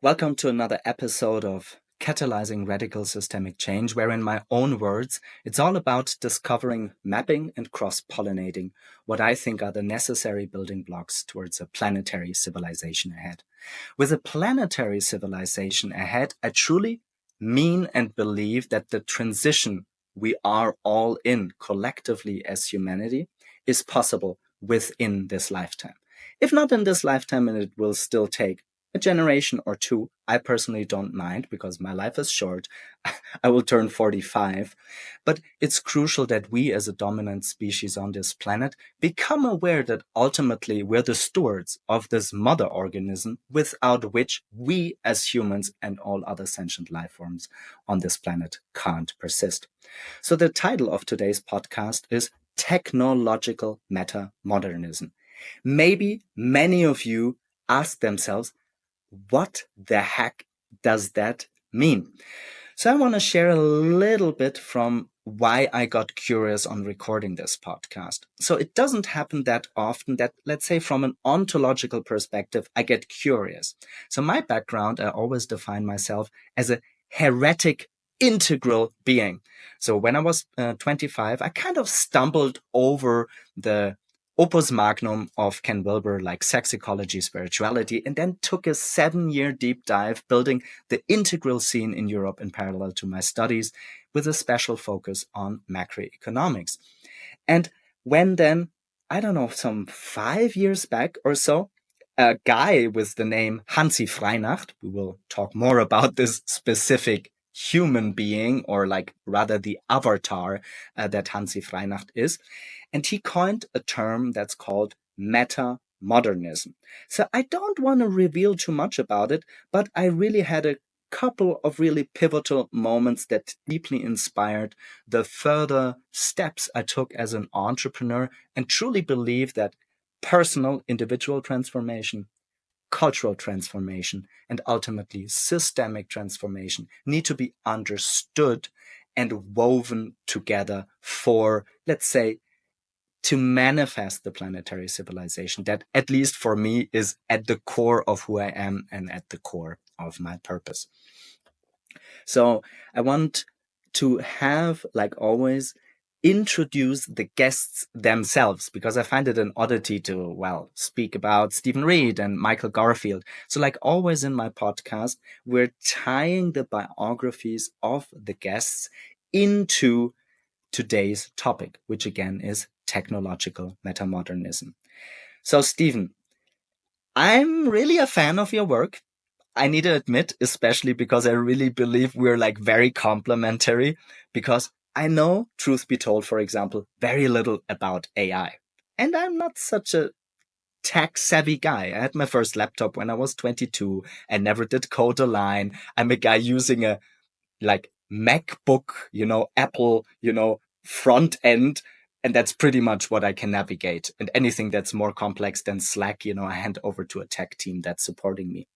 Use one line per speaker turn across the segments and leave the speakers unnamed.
Welcome to another episode of Catalyzing Radical Systemic Change, where, in my own words, it's all about discovering, mapping, and cross-pollinating what I think are the necessary building blocks towards a planetary civilization ahead. With a planetary civilization ahead, I truly mean and believe that the transition we are all in collectively as humanity is possible within this lifetime. If not in this lifetime, and it will still take a generation or two. I personally don't mind because my life is short. I will turn 45. But it's crucial that we as a dominant species on this planet become aware that ultimately we're the stewards of this mother organism without which we as humans and all other sentient life forms on this planet can't persist. So the title of today's podcast is Technological Metamodernism. Maybe many of you ask themselves, what the heck does that mean? So I want to share a little bit from why I got curious on recording this podcast. So it doesn't happen that often that, let's say, from an ontological perspective, I get curious. So my background, I always define myself as a heretic integral being. So when I was 25, I kind of stumbled over the opus magnum of Ken Wilber, like sex, ecology, spirituality, and then took a 7-year deep dive building the integral scene in Europe in parallel to my studies with a special focus on macroeconomics. And when then, I don't know, some 5 years back or so, a guy with the name Hansi Freinacht, we will talk more about this specific human being, or like rather the avatar that Hansi Freinacht is, and he coined a term that's called metamodernism. So I don't want to reveal too much about it, but I really had a couple of really pivotal moments that deeply inspired the further steps I took as an entrepreneur, and truly believe that personal individual transformation, cultural transformation, and ultimately systemic transformation need to be understood and woven together for, let's say, to manifest the planetary civilization that, at least for me, is at the core of who I am and at the core of my purpose. So I want to have, like always, introduce the guests themselves, because I find it an oddity to, well, speak about Stephen Reid and Michael Garfield. So like always in my podcast, we're tying the biographies of the guests into today's topic, which again is technological metamodernism. So, Stephen, I'm really a fan of your work. I need to admit, especially because I really believe we're like very complementary, because I know, truth be told, for example, very little about AI. And I'm not such a tech savvy guy. I had my first laptop when I was 22. I never did code a line. I'm a guy using a like MacBook, Apple, front end. And that's pretty much what I can navigate. And anything that's more complex than Slack, I hand over to a tech team that's supporting me.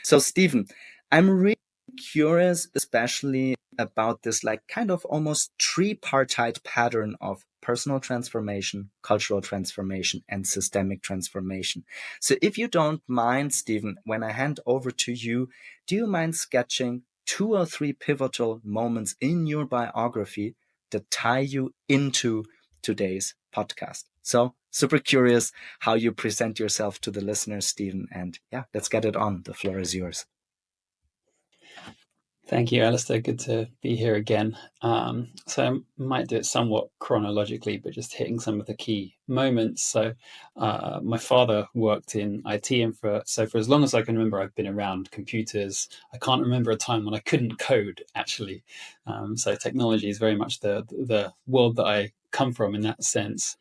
So, Stephen, I'm really curious, especially about this like kind of almost tripartite pattern of personal transformation, cultural transformation, and systemic transformation. So if you don't mind, Stephen, when I hand over to you, do you mind sketching 2 or 3 pivotal moments in your biography that tie you into today's podcast? So super curious how you present yourself to the listeners, Stephen. And yeah, let's get it on. The floor is yours.
Thank you, Alistair. Good to be here again. So I might do it somewhat chronologically, but just hitting some of the key moments. So my father worked in IT, and for as long as I can remember, I've been around computers. I can't remember a time when I couldn't code, actually. So technology is very much the world that I come from in that sense.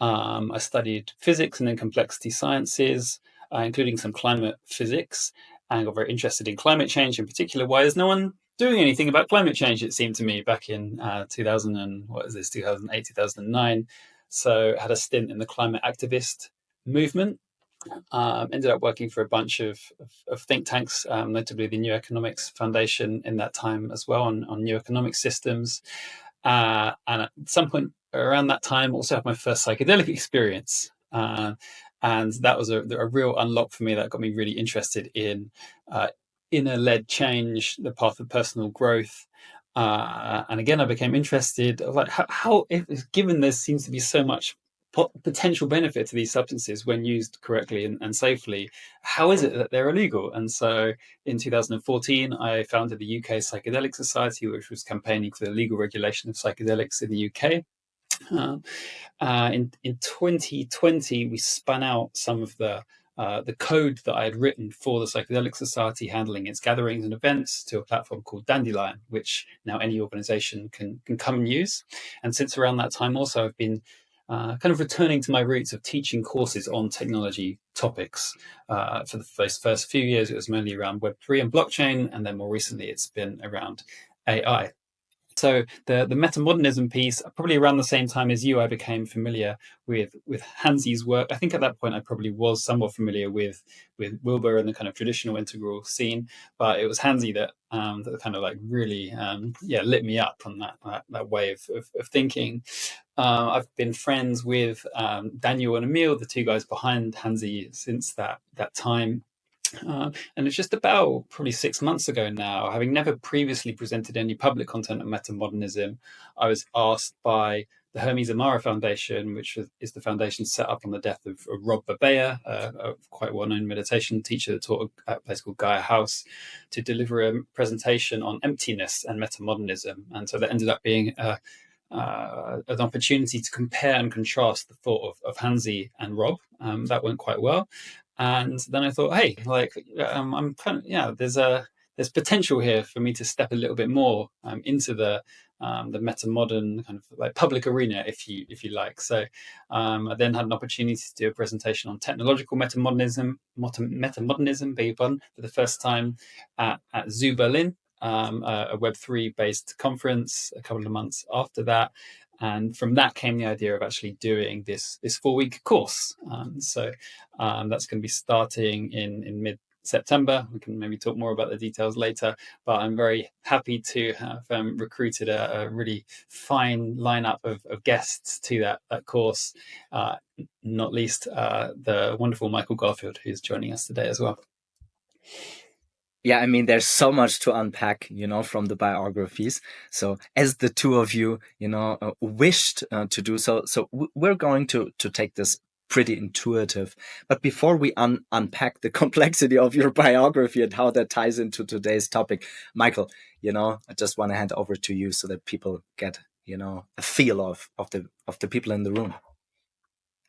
I studied physics and then complexity sciences, including some climate physics, and got very interested in climate change in particular. Why is no one doing anything about climate change? It seemed to me back in 2008, 2009. So had a stint in the climate activist movement. Ended up working for a bunch of think tanks, notably the New Economics Foundation in that time as well, on new economic systems. And at some point around that time, also had my first psychedelic experience. And that was a real unlock for me that got me really interested in inner-led change, the path of personal growth. And again, I became interested. Like, how if, given there seems to be so much potential benefit to these substances when used correctly and safely, how is it that they're illegal? And so in 2014, I founded the UK Psychedelic Society, which was campaigning for the legal regulation of psychedelics in the UK. In 2020, we spun out some of the code that I had written for the Psychedelic Society, handling its gatherings and events, to a platform called Dandelion, which now any organization can come and use. And since around that time, also, I've been kind of returning to my roots of teaching courses on technology topics. For the first few years, it was mainly around Web3 and blockchain, and then more recently, it's been around AI. So the metamodernism piece, probably around the same time as you, I became familiar with Hansi's work. I think at that point I probably was somewhat familiar with Wilbur and the kind of traditional integral scene, but it was Hansi that kind of like really lit me up on that way of thinking. I've been friends with Daniel and Emil, the two guys behind Hansi, since that time. And it's just about probably 6 months ago now, having never previously presented any public content on metamodernism, I was asked by the Hermes Amara Foundation, which is the foundation set up on the death of Rob Babea, a quite well-known meditation teacher that taught at a place called Gaia House, to deliver a presentation on emptiness and metamodernism. And so that ended up being an opportunity to compare and contrast the thought of Hansi and Rob. That went quite well. And then I thought, hey, like I'm kind of there's potential here for me to step a little bit more into the metamodern kind of like public arena, if you like. So I then had an opportunity to do a presentation on technological metamodernism, beg your pardon, for the first time at Zoo Berlin, a Web3 based conference a couple of months after that. And from that came the idea of actually doing this 4-week course. That's going to be starting in mid-September. We can maybe talk more about the details later, but I'm very happy to have recruited a really fine lineup of guests to that course, not least the wonderful Michael Garfield, who's joining us today as well.
Yeah, I mean, there's so much to unpack, from the biographies. So as the two of you, wished to do so, we're going to take this pretty intuitive. But before we unpack the complexity of your biography and how that ties into today's topic, Michael, I just want to hand over to you so that people get, a feel of the people in the room.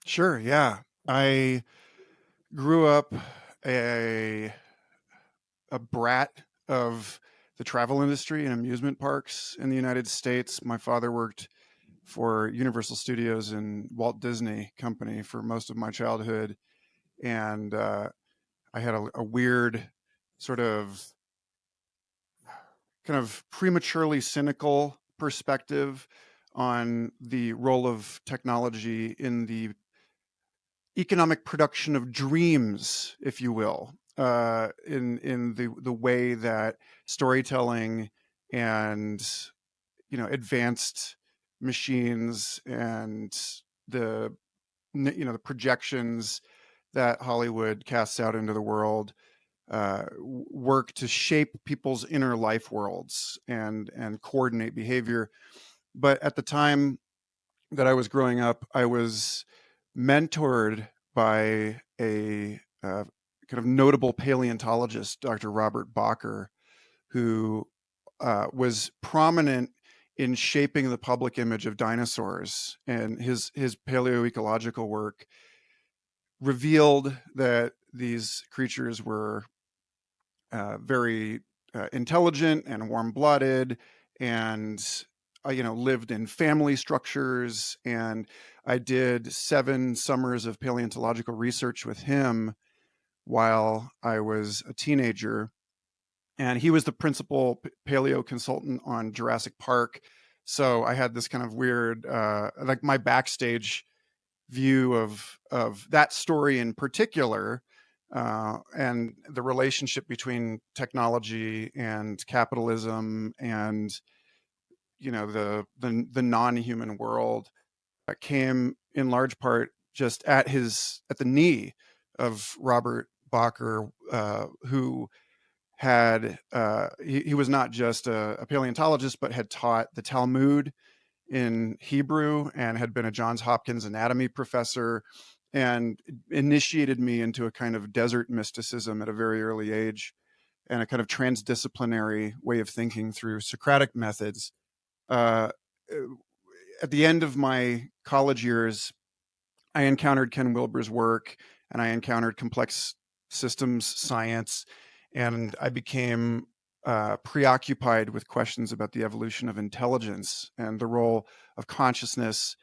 Sure. Yeah. I grew up a brat of the travel industry and amusement parks in the United States. My father worked for Universal Studios and Walt Disney Company for most of my childhood. And I had a weird sort of kind of prematurely cynical perspective on the role of technology in the economic production of dreams, if you will, in the way that storytelling and advanced machines and the the projections that Hollywood casts out into the world work to shape people's inner life worlds and coordinate behavior. But at the time that I was growing up, I was mentored by a kind of notable paleontologist, Dr. Robert Bacher, who was prominent in shaping the public image of dinosaurs. And his paleoecological work revealed that these creatures were very intelligent and warm-blooded, and lived in family structures. And I did 7 summers of paleontological research with him while I was a teenager. And he was the principal paleo consultant on Jurassic Park. So I had this kind of weird, like my backstage view of that story in particular, and the relationship between technology and capitalism and the non-human world, that came in large part just at the knee of Robert Bacher, who had he was not just a paleontologist, but had taught the Talmud in Hebrew and had been a Johns Hopkins anatomy professor, and initiated me into a kind of desert mysticism at a very early age, and a kind of transdisciplinary way of thinking through Socratic methods. Uh, at the end of my college years, I encountered Ken Wilber's work, and I encountered complex systems science, and I became preoccupied with questions about the evolution of intelligence and the role of consciousness,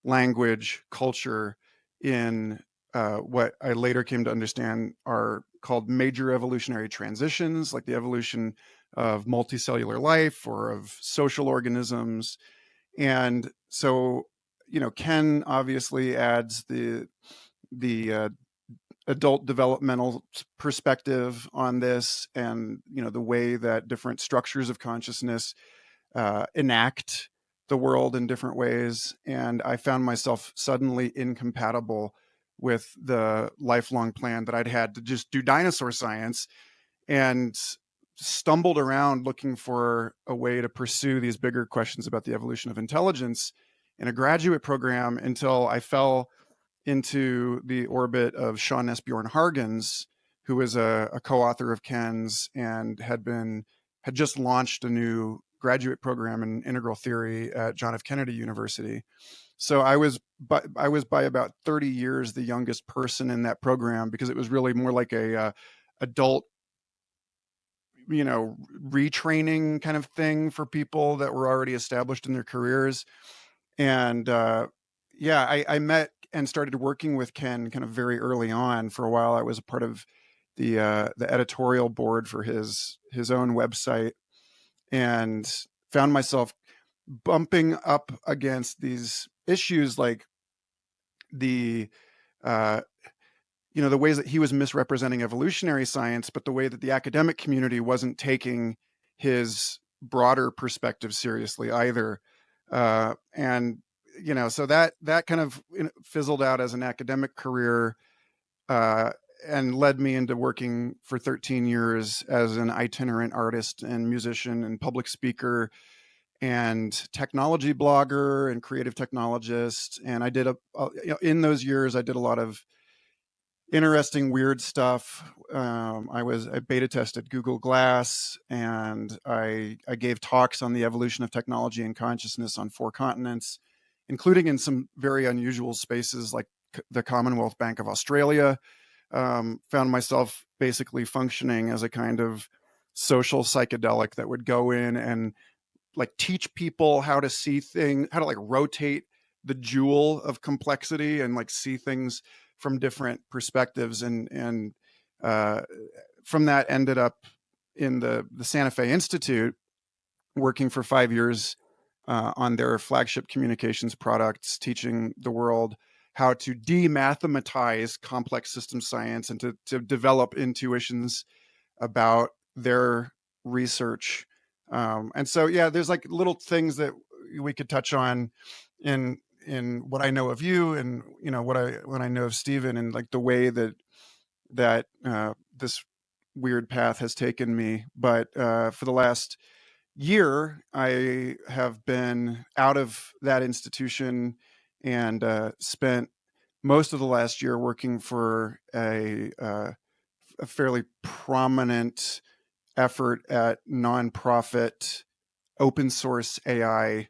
language, culture in what I later came to understand are called major evolutionary transitions, like the evolution of multicellular life or of social organisms. And so, Ken obviously adds the adult developmental perspective on this, and the way that different structures of consciousness enact the world in different ways. And I found myself suddenly incompatible with the lifelong plan that I'd had to just do dinosaur science, and stumbled around looking for a way to pursue these bigger questions about the evolution of intelligence in a graduate program, until I fell into the orbit of Sean Esbjorn Hargens, who was a co-author of Ken's and had just launched a new graduate program in integral theory at John F. Kennedy University. So I was by about 30 years the youngest person in that program, because it was really more like a adult, retraining kind of thing for people that were already established in their careers. And I met and started working with Ken kind of very early on. For a while, I was a part of the editorial board for his own website, and found myself bumping up against these issues like the the ways that he was misrepresenting evolutionary science, but the way that the academic community wasn't taking his broader perspective seriously either. And so that kind of fizzled out as an academic career, and led me into working for 13 years as an itinerant artist and musician and public speaker and technology blogger and creative technologist. And I did in those years, I did a lot of interesting, weird stuff. I beta tested Google Glass, and I gave talks on the evolution of technology and consciousness on 4 continents, including in some very unusual spaces like the Commonwealth Bank of Australia. Found myself basically functioning as a kind of social psychedelic that would go in and like teach people how to see things, how to like rotate the jewel of complexity and like see things from different perspectives. And from that, ended up in the Santa Fe Institute, working for 5 years on their flagship communications products, teaching the world how to demathematize complex system science and to develop intuitions about their research. And so, there's like little things that we could touch on in what I know of you, and what I know of Stephen, and like the way that this weird path has taken me. But for the last year, I have been out of that institution, and spent most of the last year working for a fairly prominent effort at nonprofit open source AI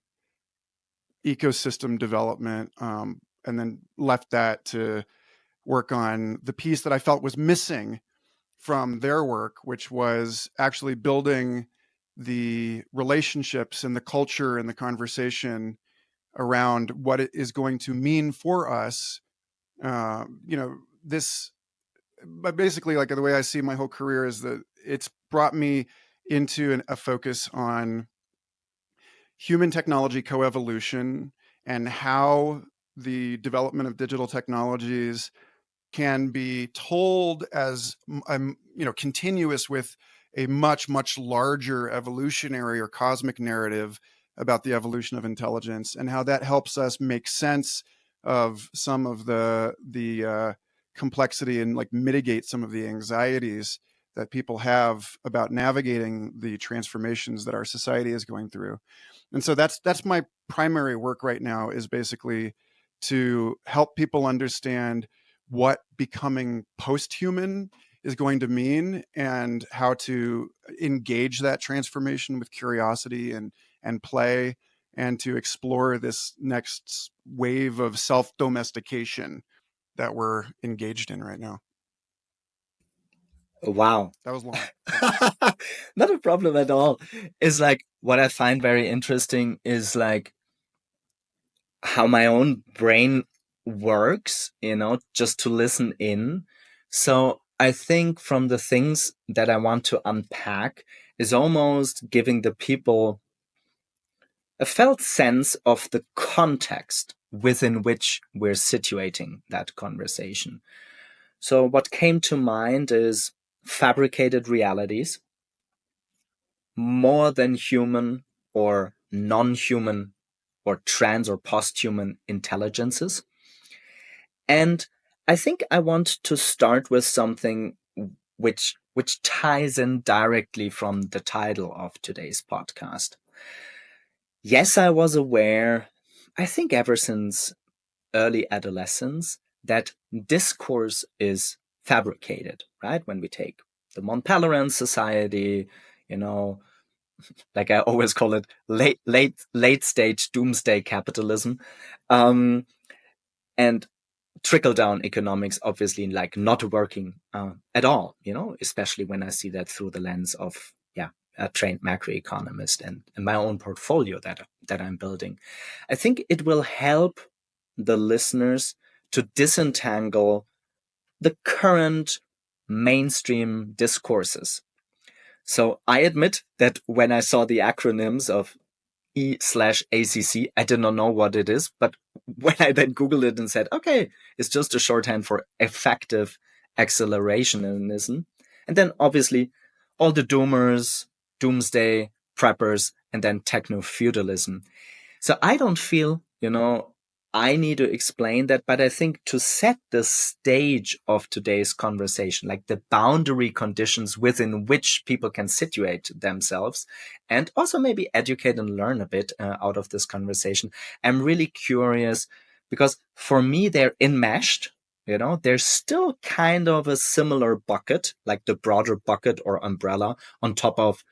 ecosystem development, and then left that to work on the piece that I felt was missing from their work, which was actually building the relationships and the culture and the conversation around what it is going to mean for us. This, but basically, like the way I see my whole career is that it's brought me into a focus on human technology coevolution, and how the development of digital technologies can be told as continuous with a much, much larger evolutionary or cosmic narrative about the evolution of intelligence, and how that helps us make sense of some of the complexity, and like mitigate some of the anxieties that people have about navigating the transformations that our society is going through. And so that's my primary work right now, is basically to help people understand what becoming post-human is going to mean, and how to engage that transformation with curiosity and play, and to explore this next wave of self-domestication that we're engaged in right now.
Wow.
That was long.
Not a problem at all. It's like, what I find very interesting is like how my own brain works, just to listen in. So I think from the things that I want to unpack is almost giving the people a felt sense of the context within which we're situating that conversation. So what came to mind is fabricated realities, more than human or non-human or trans or post-human intelligences. And I think I want to start with something which ties in directly from the title of today's podcast. Yes, I was aware, I think ever since early adolescence, that discourse is fabricated, right? When we take the Mont Pelerin Society, like I always call it late stage doomsday capitalism, and trickle down economics, obviously, like not working at all, especially when I see that through the lens of a trained macroeconomist and my own portfolio that I'm building. I think it will help the listeners to disentangle the current mainstream discourses. So I admit that when I saw the acronyms of E/ACC, I did not know what it is. But when I then Googled it and said, okay, it's just a shorthand for effective accelerationism. And then obviously all the doomers, doomsday preppers, and then techno-feudalism. So I don't feel, I need to explain that, but I think to set the stage of today's conversation, like the boundary conditions within which people can situate themselves, and also maybe educate and learn a bit out of this conversation, I'm really curious, because for me, they're enmeshed. There's still kind of a similar bucket, like the broader bucket or umbrella on top of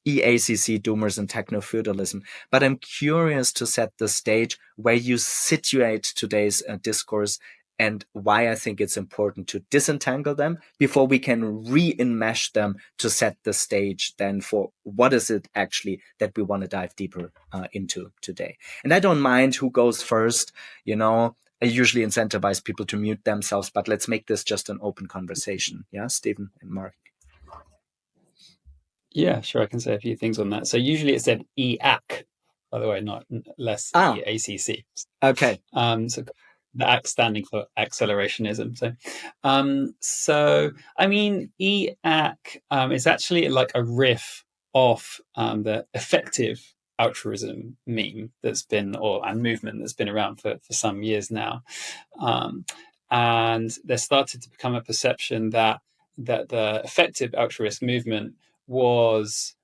EACC, doomers, and techno-feudalism. But I'm curious to set the stage where you situate today's discourse and why I think it's important to disentangle them before we can re-enmesh them to set the stage then for what is it actually that we want to dive deeper into today. And I don't mind who goes first. I usually incentivize people to mute themselves, but let's make this just an open conversation. Yeah, Stephen and Mark.
Yeah, sure. I can say a few things on that. So usually it's said EAC, by the way, not less EACC.
Okay.
So the ACC standing for accelerationism. So I mean, EAC is actually like a riff off the effective altruism meme that's been, and movement that's been around for some years now. And there started to become a perception that the effective altruist movement was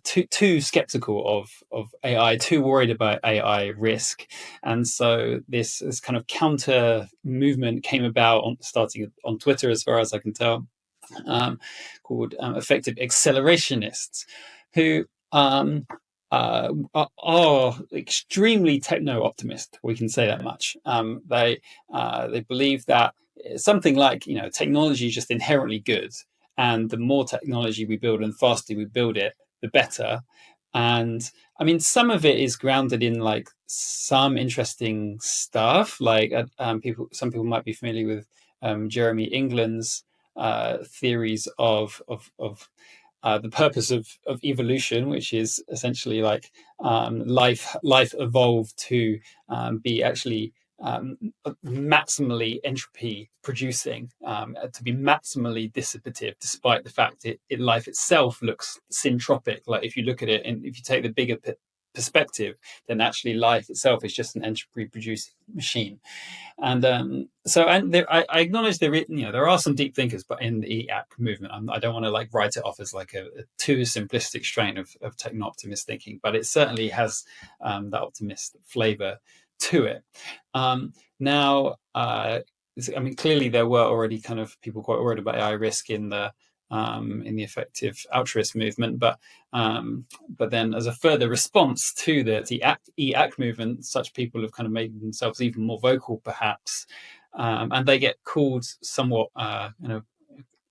too skeptical of AI, too worried about AI risk, and so this kind of counter movement came about, starting on Twitter, as far as I can tell, called effective accelerationists, who are extremely techno-optimist. We can say that much. They believe that something like technology is just inherently good, and the more technology we build and the faster we build it, the better. And I mean, some of it is grounded in like some interesting stuff. Like some people might be familiar with Jeremy England's theories of the purpose of evolution, which is essentially like life evolved to be actually maximally entropy producing, to be maximally dissipative, despite the fact life itself looks syntropic. Like if you look at it, and if you take the bigger perspective, then actually life itself is just an entropy producing machine. And I acknowledge there are some deep thinkers, but in the EAC movement, I don't want to like write it off as like a too simplistic strain of techno-optimist thinking, but it certainly has that optimist flavor to it. Clearly there were already kind of people quite worried about AI risk in the effective altruist movement, but then as a further response to the EAC movement, such people have kind of made themselves even more vocal, perhaps, and they get called somewhat,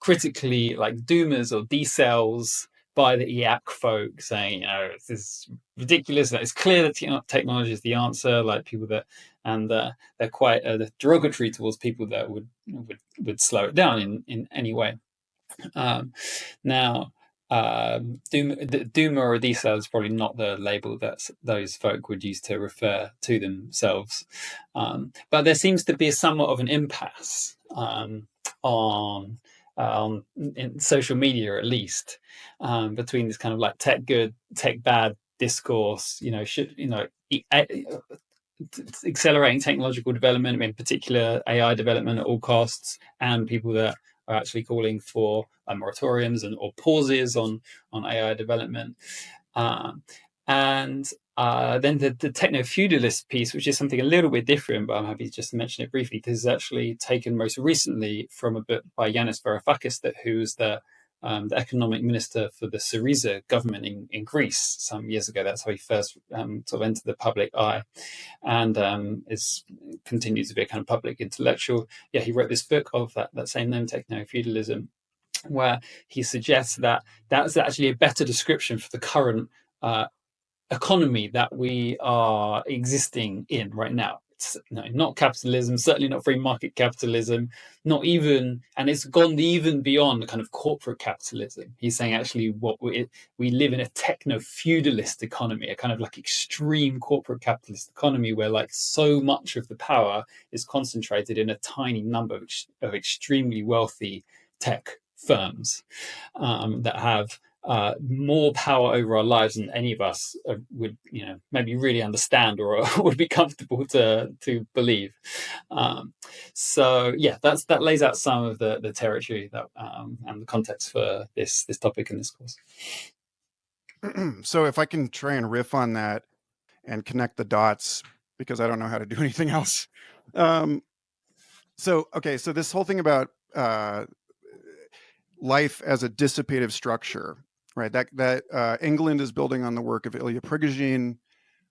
critically like doomers or decels by the EAC folk, saying, this is ridiculous. That it's clear that technology is the answer. Like people that, and they're quite derogatory towards people that would slow it down in any way. Doomer or a decel is probably not the label that those folk would use to refer to themselves. But there seems to be somewhat of an impasse in social media, at least, between this kind of like tech good, tech bad discourse. Accelerating technological development, in particular AI development at all costs, and people that are actually calling for moratoriums or pauses on AI development. Then the techno-feudalist piece, which is something a little bit different, but I'm happy just to mention it briefly. This is actually taken most recently from a book by Yanis Varoufakis, who's the economic minister for the Syriza government in Greece some years ago. That's how he first sort of entered the public eye, and continues to be a kind of public intellectual. Yeah, he wrote this book of that same name, Techno-Feudalism, where he suggests that that's actually a better description for the current economy that we are existing in right now. It's not capitalism, certainly not free market capitalism, not even, and it's gone even beyond the kind of corporate capitalism. He's saying actually we live in a techno-feudalist economy, a kind of like extreme corporate capitalist economy where like so much of the power is concentrated in a tiny number of extremely wealthy tech firms that have more power over our lives than any of us would, maybe really understand or would be comfortable to believe. That lays out some of the territory that and the context for this topic in this course.
So if I can try and riff on that and connect the dots, because I don't know how to do anything else. So this whole thing about life as a dissipative structure, right? That England is building on the work of Ilya Prigogine,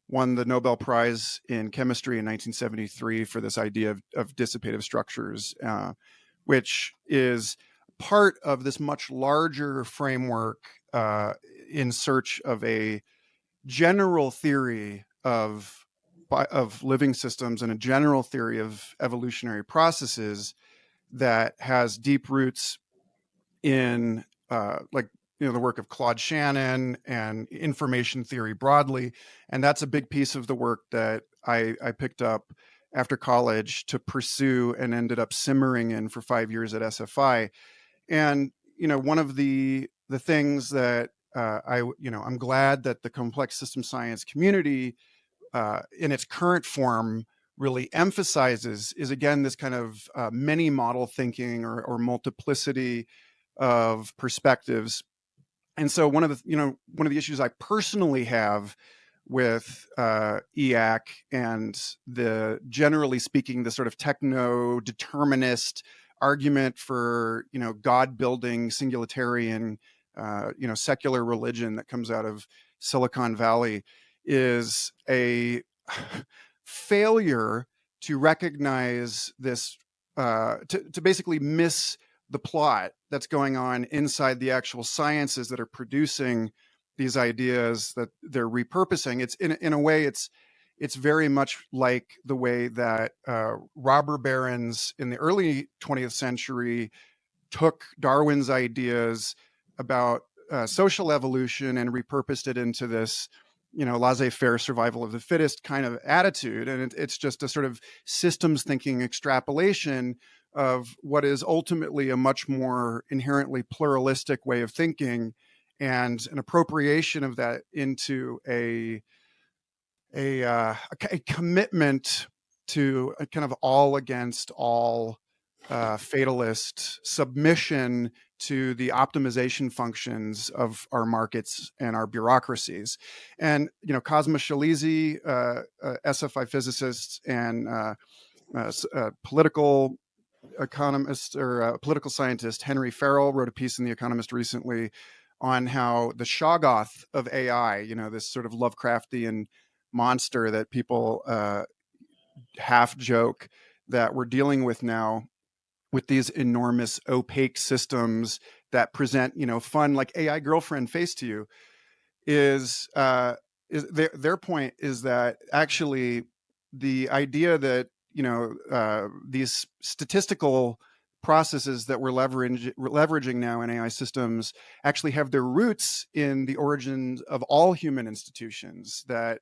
won the Nobel Prize in chemistry in 1973 for this idea of dissipative structures, which is part of this much larger framework in search of a general theory of living systems and a general theory of evolutionary processes that has deep roots in the work of Claude Shannon and information theory broadly. And that's a big piece of the work that I picked up after college to pursue and ended up simmering in for 5 years at SFI. And, one of the things that I'm glad that the complex system science community in its current form really emphasizes is, again, this kind of many model thinking or multiplicity of perspectives. And so one of the issues I personally have with EAC and generally speaking, the sort of techno-determinist argument for, God-building singularitarian, secular religion that comes out of Silicon Valley is a failure to recognize this, to basically miss the plot that's going on inside the actual sciences that are producing these ideas that they're repurposing. It's in a way, it's very much like the way that robber barons in the early 20th century took Darwin's ideas about social evolution and repurposed it into this, laissez-faire survival of the fittest kind of attitude. And it's just a sort of systems thinking extrapolation of what is ultimately a much more inherently pluralistic way of thinking, and an appropriation of that into a a commitment to a kind of all against all fatalist submission to the optimization functions of our markets and our bureaucracies. And, Cosmo Shalizi, SFI physicist and political economist or political scientist Henry Farrell wrote a piece in The Economist recently on how the Shoggoth of AI, this sort of Lovecraftian monster that people half joke that we're dealing with now, with these enormous opaque systems that present, fun like AI girlfriend face to you, is their point is that actually the idea that these statistical processes that we're leveraging now in AI systems actually have their roots in the origins of all human institutions. That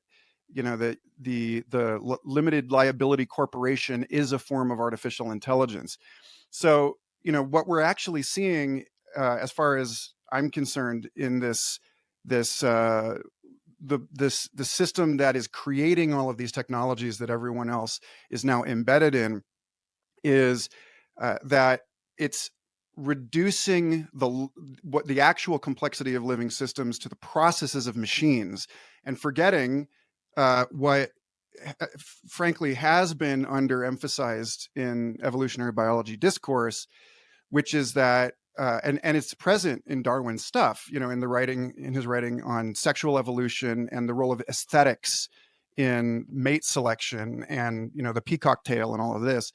that the limited liability corporation is a form of artificial intelligence. So what we're actually seeing, as far as I'm concerned, in this the system that is creating all of these technologies that everyone else is now embedded in, is that it's reducing the actual complexity of living systems to the processes of machines, and forgetting what frankly has been underemphasized in evolutionary biology discourse, which is that and it's present in Darwin's stuff, in his writing on sexual evolution and the role of aesthetics in mate selection, and the peacock tail and all of this,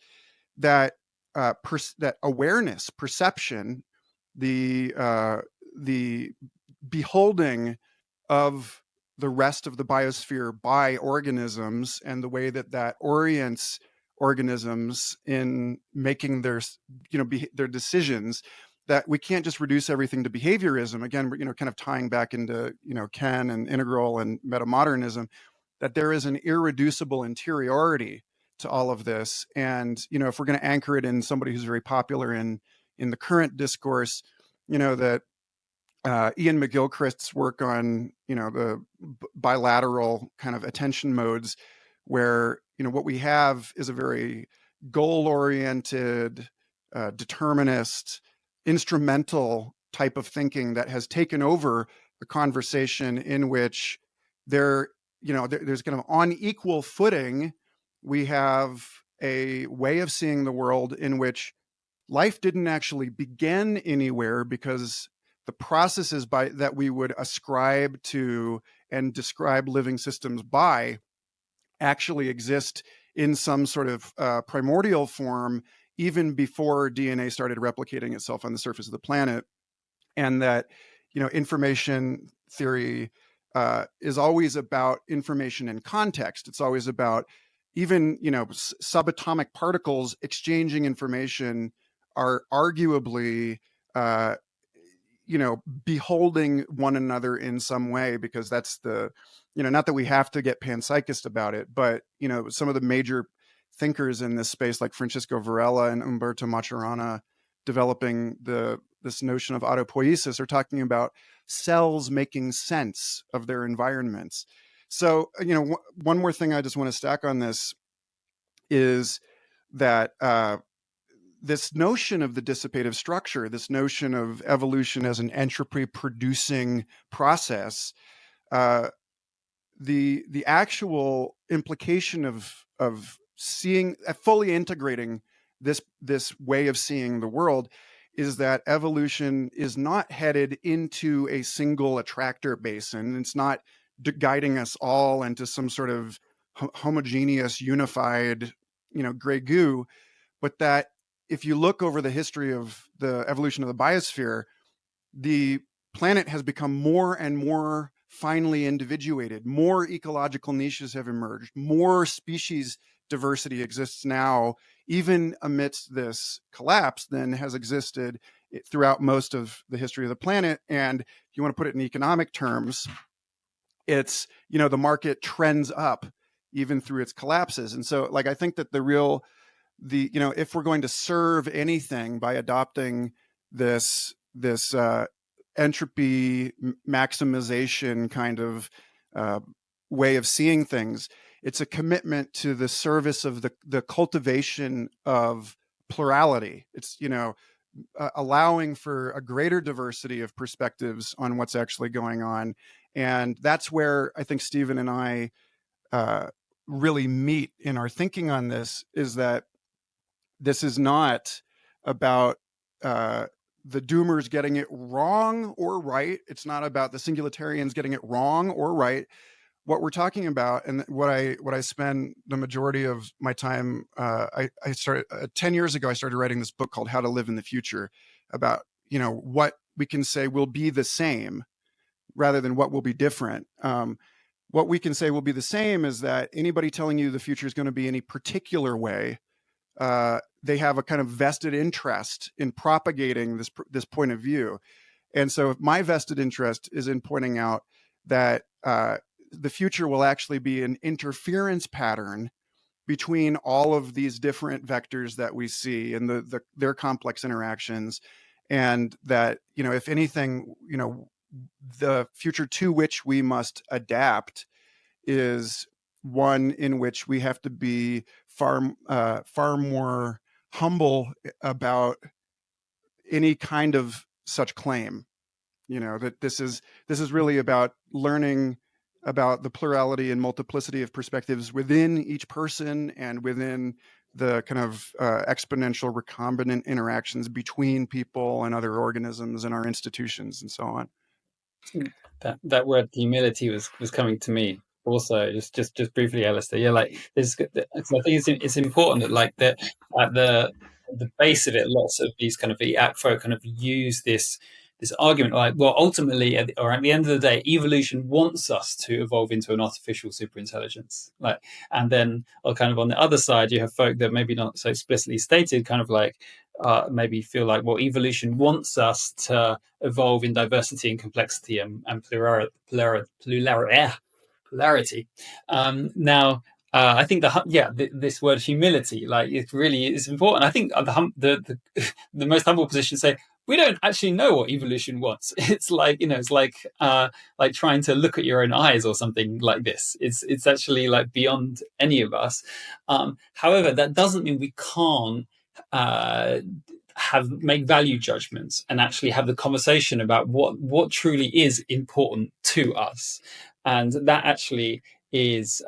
that that awareness, perception, the beholding of the rest of the biosphere by organisms, and the way that orients organisms in making their their decisions, that we can't just reduce everything to behaviorism. Again, kind of tying back into Ken and integral and metamodernism, that there is an irreducible interiority to all of this. And if we're going to anchor it in somebody who's very popular in the current discourse, that Ian McGilchrist's work on the bilateral kind of attention modes, where what we have is a very goal-oriented, determinist, instrumental type of thinking that has taken over a conversation in which there's kind of on equal footing. We have a way of seeing the world in which life didn't actually begin anywhere, because the processes that we would ascribe to and describe living systems by actually exist in some sort of primordial form even before DNA started replicating itself on the surface of the planet. And that information theory is always about information in context. It's always about even subatomic particles exchanging information are arguably beholding one another in some way, because that's the not that we have to get panpsychist about it, but some of the major thinkers in this space, like Francisco Varela and Umberto Maturana, developing this notion of autopoiesis, are talking about cells making sense of their environments. So one more thing I just want to stack on this is that this notion of the dissipative structure, this notion of evolution as an entropy producing process, the actual implication of seeing, fully integrating this way of seeing the world, is that evolution is not headed into a single attractor basin. It's not guiding us all into some sort of homogeneous, unified, gray goo, but that if you look over the history of the evolution of the biosphere, the planet has become more and more finely individuated. More ecological niches have emerged. More species diversity exists now, even amidst this collapse, than has existed throughout most of the history of the planet. And if you want to put it in economic terms, it's, the market trends up even through its collapses. And so, I think that if we're going to serve anything by adopting this entropy maximization kind of way of seeing things. It's a commitment to the service of the cultivation of plurality. It's, allowing for a greater diversity of perspectives on what's actually going on. And that's where I think Stephen and I really meet in our thinking on this, is that this is not about the doomers getting it wrong or right. It's not about the singularitarians getting it wrong or right. What we're talking about, and what I spend the majority of my time, I started 10 years ago. I started writing this book called How to Live in the Future, about what we can say will be the same rather than what will be different. What we can say will be the same is that anybody telling you the future is going to be any particular way, they have a kind of vested interest in propagating this point of view. And so my vested interest is in pointing out that the future will actually be an interference pattern between all of these different vectors that we see and their complex interactions. And that, if anything, the future to which we must adapt is one in which we have to be far more humble about any kind of such claim. That this is really about learning about the plurality and multiplicity of perspectives within each person and within the kind of exponential recombinant interactions between people and other organisms and our institutions and so on.
That word humility was coming to me also, just briefly, Alistair. Yeah, like this. So I think it's important that, like, that at the base of it, lots of these kind of EAC folk kind of use this argument, like, well, ultimately, at the end of the day, evolution wants us to evolve into an artificial superintelligence. Like, and then, or kind of on the other side, you have folk that maybe not so explicitly stated, kind of like maybe feel like, well, evolution wants us to evolve in diversity and complexity and polarity. Now, I think this word humility, like, it really is important. I think the most humble position say, we don't actually know what evolution wants. It's like, it's like trying to look at your own eyes or something like this. It's actually like beyond any of us. However, that doesn't mean we can't make value judgments and actually have the conversation about what truly is important to us. And that actually is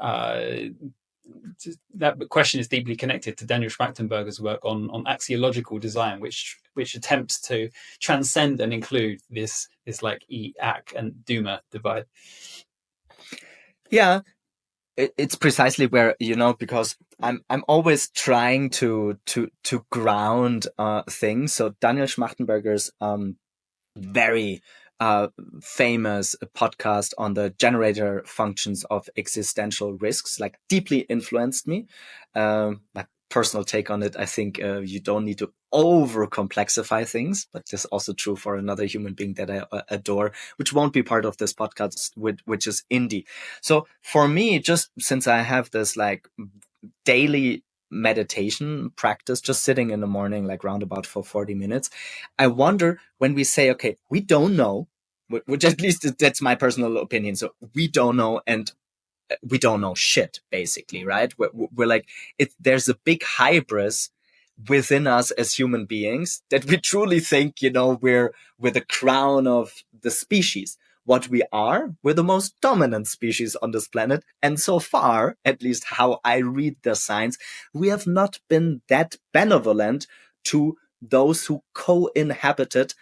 that question is deeply connected to Daniel Schmachtenberger's work on axiological design, which attempts to transcend and include this like EAC and Duma divide.
Yeah, it's precisely where, because I'm always trying to ground things. So Daniel Schmachtenberger's very famous podcast on the generator functions of existential risks, like, deeply influenced me. My personal take on it, I think you don't need to over complexify things, but this is also true for another human being that I adore, which won't be part of this podcast, which is Indy. So for me, just since I have this like daily meditation practice, just sitting in the morning, like roundabout for 40 minutes, I wonder, when we say, okay, we don't know, which at least that's my personal opinion. So we don't know, and we don't know shit, basically, right? We're like, there's a big hybris within us as human beings that we truly think, we're the crown of the species. What we are, we're the most dominant species on this planet. And so far, at least how I read the science, we have not been that benevolent to those who co-inhabited,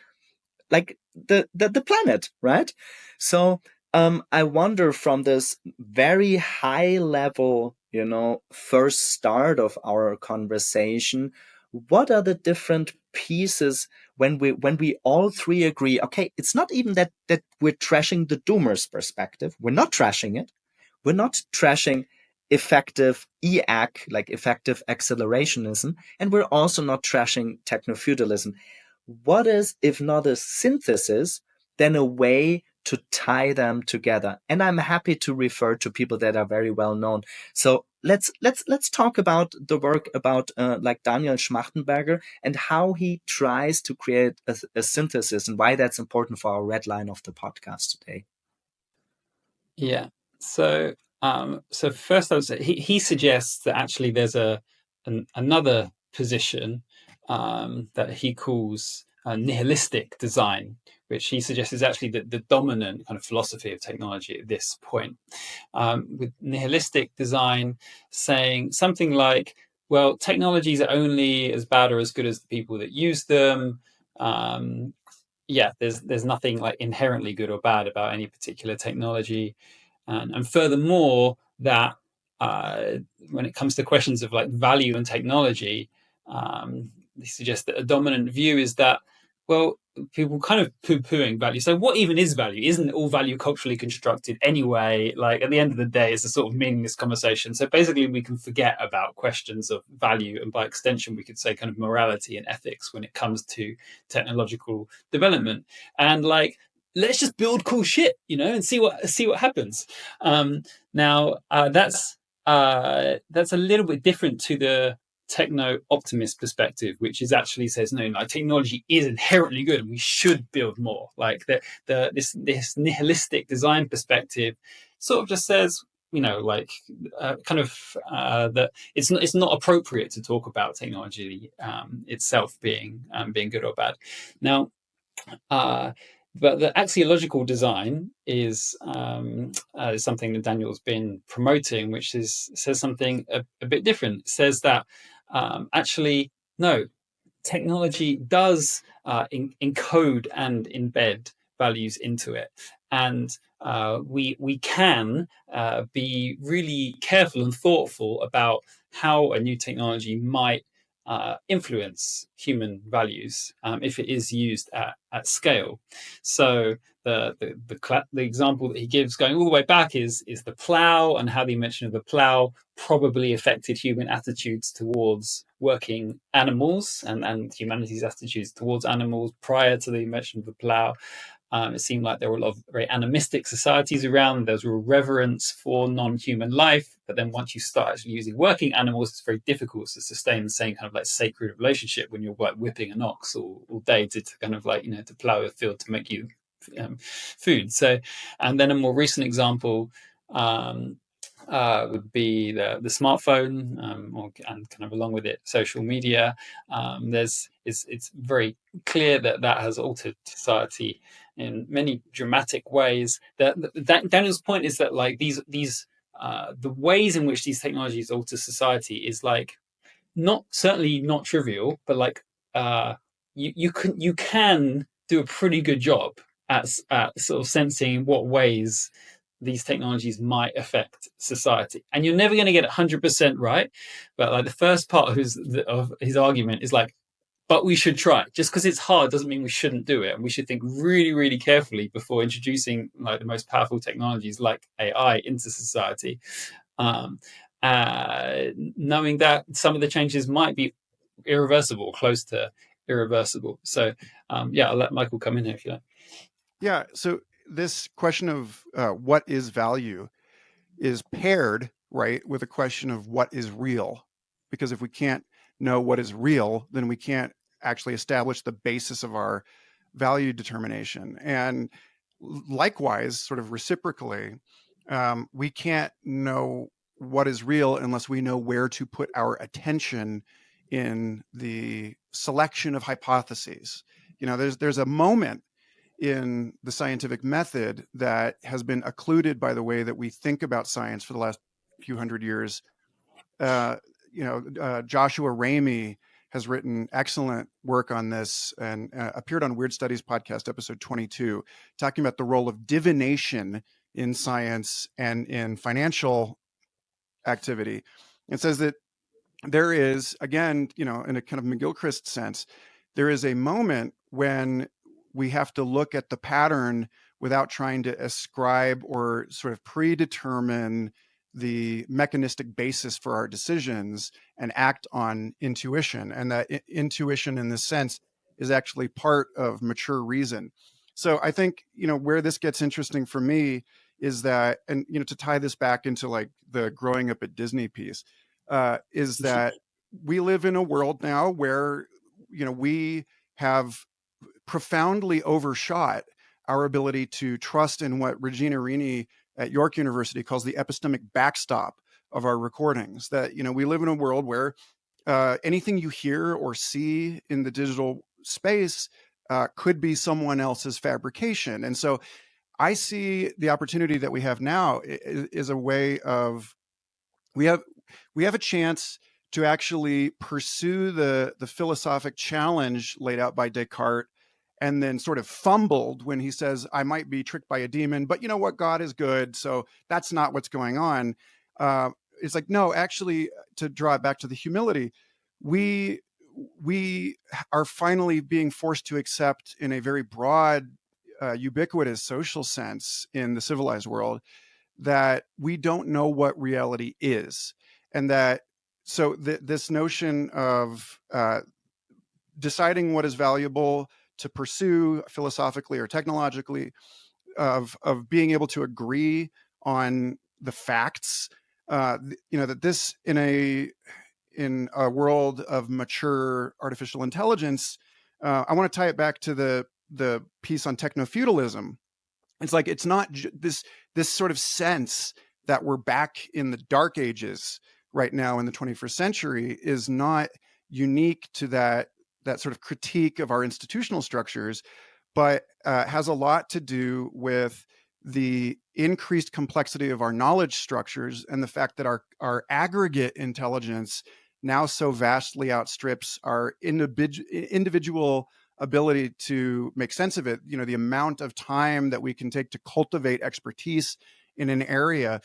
like, the planet, right? So I wonder, from this very high level, first start of our conversation, what are the different pieces when we all three agree, okay, it's not even that we're trashing the doomers perspective. We're not trashing it. We're not trashing effective EAC, like effective accelerationism, and we're also not trashing techno-feudalism. What is, if not a synthesis, then a way to tie them together? And I'm happy to refer to people that are very well known. So let's talk about the work about like Daniel Schmachtenberger and how he tries to create a synthesis, and why that's important for our red line of the podcast today.
Yeah. So So first, I would say he suggests that actually there's another position that he calls nihilistic design, which he suggests is actually the dominant kind of philosophy of technology at this point. With nihilistic design saying something like, well, technologies are only as bad or as good as the people that use them. Yeah, there's nothing like inherently good or bad about any particular technology. And furthermore, that when it comes to questions of like value and technology, they suggest that a dominant view is that, well, people kind of poo-pooing value. So what even is value? Isn't all value culturally constructed anyway? Like at the end of the day, it's a sort of meaningless conversation. So basically we can forget about questions of value, and by extension, we could say kind of morality and ethics when it comes to technological development. And like, let's just build cool shit, and see what happens. Now that's a little bit different to the techno optimist perspective, which is actually says no, like technology is inherently good and we should build more. Like this nihilistic design perspective sort of just says, like that it's not appropriate to talk about technology itself being good or bad. Now, but the axiological design is something that Daniel's been promoting, which says something a bit different. It says that actually, no, technology does encode and embed values into it, and we can be really careful and thoughtful about how a new technology might influence human values if it is used at scale. So the example that he gives going all the way back is the plow, and how the invention of the plow probably affected human attitudes towards working animals and humanity's attitudes towards animals prior to the invention of the plow. It seemed like there were a lot of very animistic societies around. There was real reverence for non-human life. But then once you start actually using working animals, it's very difficult to sustain the same kind of like sacred relationship when you're like whipping an ox all day to kind of like, to plow a field to make you food. So, and then a more recent example would be the smartphone, and kind of along with it, social media. It's very clear that has altered society in many dramatic ways. That Daniel's point is that like these the ways in which these technologies alter society is like certainly not trivial, but like you can do a pretty good job at sort of sensing what ways these technologies might affect society, and you're never going to get it 100% right. But like the first part of his argument is like, but we should try. Just because it's hard doesn't mean we shouldn't do it, and we should think really, really carefully before introducing like the most powerful technologies like AI into society, knowing that some of the changes might be irreversible, close to irreversible. So I'll let Michael come in here if you like.
Yeah, so this question of what is value is paired, right, with a question of what is real. Because if we can't know what is real, then we can't actually establish the basis of our value determination. And likewise, sort of reciprocally, we can't know what is real unless we know where to put our attention in the selection of hypotheses. There's a moment in the scientific method that has been occluded by the way that we think about science for the last few hundred years. Joshua Ramey has written excellent work on this and appeared on Weird Studies podcast, episode 22, talking about the role of divination in science and in financial activity. It says that there is, again, in a kind of McGilchrist sense, there is a moment when we have to look at the pattern without trying to ascribe or sort of predetermine the mechanistic basis for our decisions and act on intuition. And that intuition in this sense is actually part of mature reason. So I think, where this gets interesting for me is that, and, to tie this back into like the growing up at Disney piece, is that we live in a world now where, we have profoundly overshot our ability to trust in what Regina Rini at York University calls the epistemic backstop of our recordings. That, we live in a world where anything you hear or see in the digital space could be someone else's fabrication. And so I see the opportunity that we have now is a way of, we have a chance to actually pursue the philosophic challenge laid out by Descartes, and then sort of fumbled when he says, I might be tricked by a demon, but you know what, God is good, so that's not what's going on. It's like, no, actually, to draw it back to the humility, we are finally being forced to accept in a very broad, ubiquitous social sense in the civilized world that we don't know what reality is. And that, so this notion of deciding what is valuable to pursue philosophically or technologically, of being able to agree on the facts, that this, in a world of mature artificial intelligence, I want to tie it back to the piece on techno-feudalism. It's like, it's not this sort of sense that we're back in the dark ages right now in the 21st century is not unique to that sort of critique of our institutional structures, but has a lot to do with the increased complexity of our knowledge structures and the fact that our aggregate intelligence now so vastly outstrips our individual ability to make sense of it. The amount of time that we can take to cultivate expertise in an area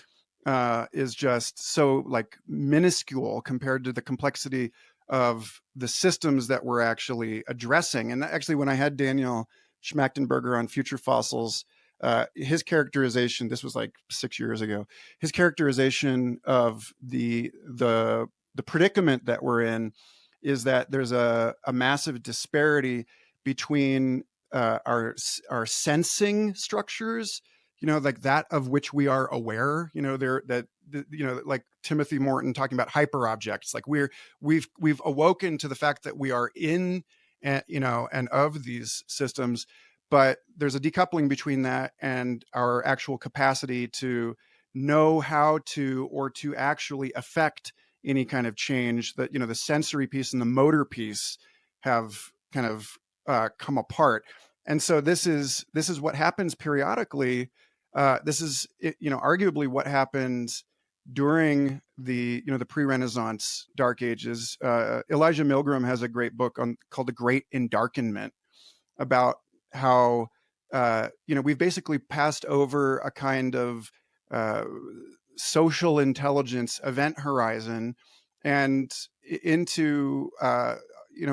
is just so like minuscule compared to the complexity of the systems that we're actually addressing. And actually, when I had Daniel Schmachtenberger on Future Fossils, his characterization, this was like 6 years ago, his characterization of the predicament that we're in is that there's a massive disparity between our sensing structures, like that of which we are aware, like Timothy Morton talking about hyper objects, like we've awoken to the fact that we are in, and of these systems, but there's a decoupling between that and our actual capacity to know how to, or to actually affect any kind of change. That, the sensory piece and the motor piece have kind of come apart. And so this is what happens periodically. This is, arguably what happened during the pre-Renaissance Dark Ages. Elijah Milgram has a great book called The Great Endarkenment, about how we've basically passed over a kind of social intelligence event horizon and into a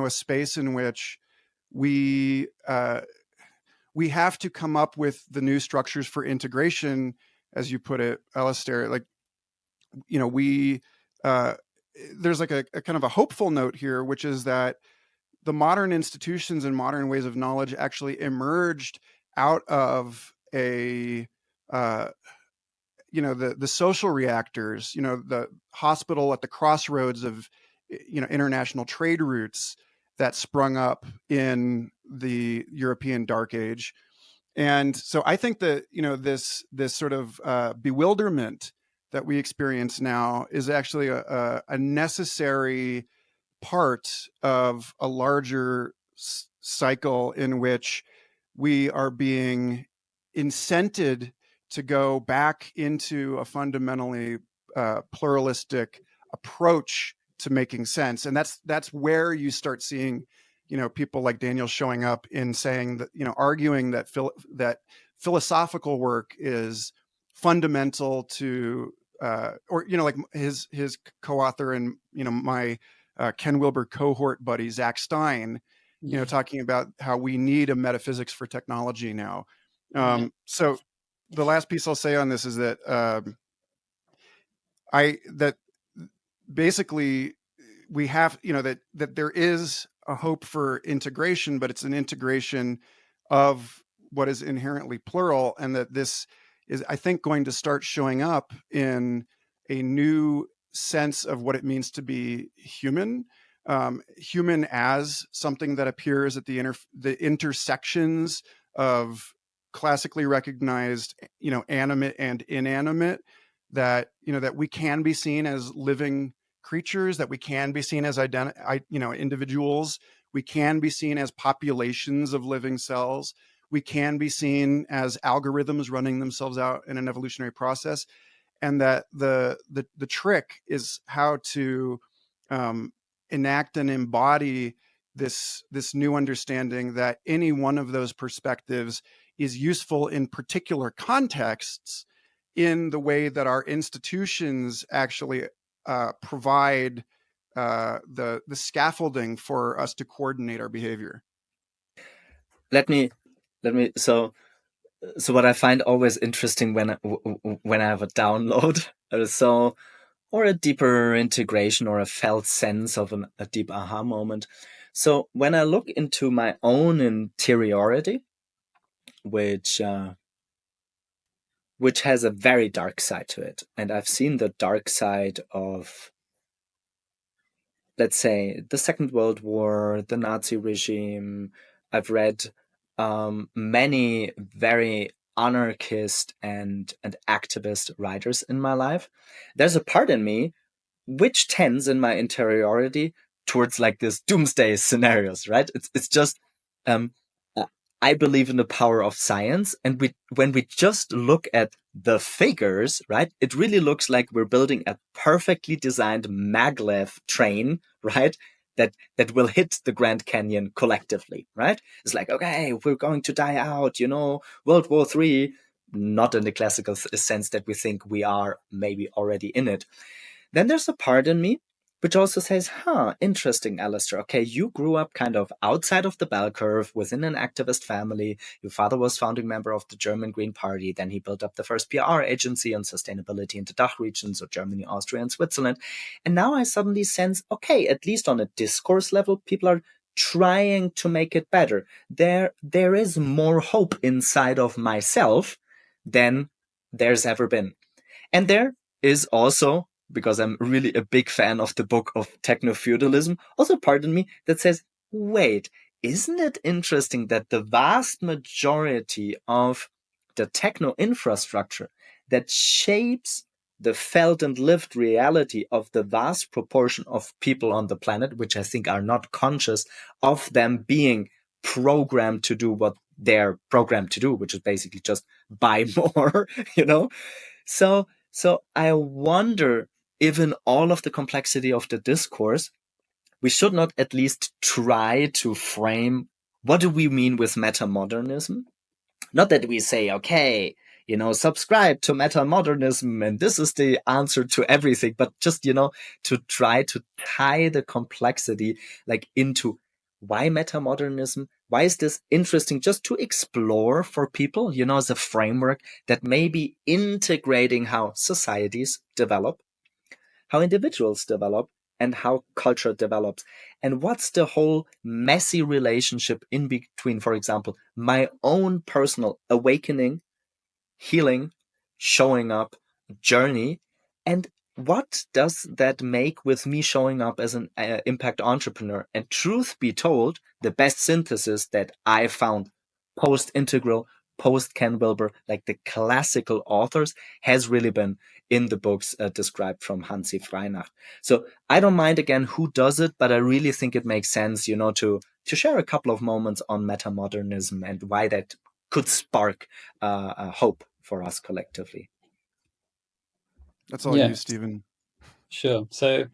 space in which we have to come up with the new structures for integration, as you put it, Alistair. Like, we there's like a kind of a hopeful note here, which is that the modern institutions and modern ways of knowledge actually emerged out of the social reactors, the hospital at the crossroads of, international trade routes that sprung up in the European Dark Age. And so I think that, this sort of bewilderment that we experience now is actually a necessary part of a larger cycle in which we are being incented to go back into a fundamentally pluralistic approach to making sense. And that's where you start seeing, people like Daniel showing up in saying that, arguing that that philosophical work is fundamental to, or, like his co-author and, my Ken Wilber cohort buddy, Zach Stein, talking about how we need a metaphysics for technology now. So the last piece I'll say on this is that that basically we have, that there is a hope for integration, but it's an integration of what is inherently plural, and that this is, I think, going to start showing up in a new sense of what it means to be human, human as something that appears at the intersections of classically recognized, animate and inanimate, that, that we can be seen as living creatures, that we can be seen as individuals, we can be seen as populations of living cells, we can be seen as algorithms running themselves out in an evolutionary process, and that the trick is how to enact and embody this new understanding that any one of those perspectives is useful in particular contexts, in the way that our institutions actually provide the scaffolding for us to coordinate our behavior.
Let me so what I find always interesting when I have a download, or a deeper integration or a felt sense of a deep aha moment. So when I look into my own interiority, which has a very dark side to it, and I've seen the dark side of, let's say, the Second World War, the Nazi regime. I've read many very anarchist and activist writers in my life. There's a part in me which tends in my interiority towards like this doomsday scenarios, right? It's just um, I believe in the power of science, and when we just look at the figures, right, it really looks like we're building a perfectly designed maglev train, right? That will hit the Grand Canyon collectively, right? It's like, okay, we're going to die out, World War III, not in the classical sense that we think we are maybe already in it. Then there's a part in me which also says, interesting, Alistair. Okay, you grew up kind of outside of the bell curve within an activist family. Your father was founding member of the German Green Party. Then he built up the first PR agency on sustainability in the DACH region, so Germany, Austria, and Switzerland. And now I suddenly sense, okay, at least on a discourse level, people are trying to make it better. There is more hope inside of myself than there's ever been. And there is also, because I'm really a big fan of the book of Techno-Feudalism, also part of me that says, wait, isn't it interesting that the vast majority of the techno infrastructure that shapes the felt and lived reality of the vast proportion of people on the planet, which I think are not conscious of them being programmed to do what they're programmed to do, which is basically just buy more, So I wonder if in all of the complexity of the discourse, we should not at least try to frame what do we mean with metamodernism? Not that we say, okay, subscribe to metamodernism and this is the answer to everything, but just, to try to tie the complexity like into why metamodernism? Why is this interesting just to explore for people, as a framework that may be integrating how societies develop, how individuals develop, and how culture develops. And what's the whole messy relationship in between, for example, my own personal awakening, healing, showing up journey, and what does that make with me showing up as an impact entrepreneur? And truth be told, the best synthesis that I found post-integral, post-Ken Wilber, like the classical authors, has really been in the books described from Hansi Freinach. So I don't mind, again, who does it, but I really think it makes sense, to share a couple of moments on metamodernism and why that could spark hope for us collectively.
That's all you, Stephen.
Sure. So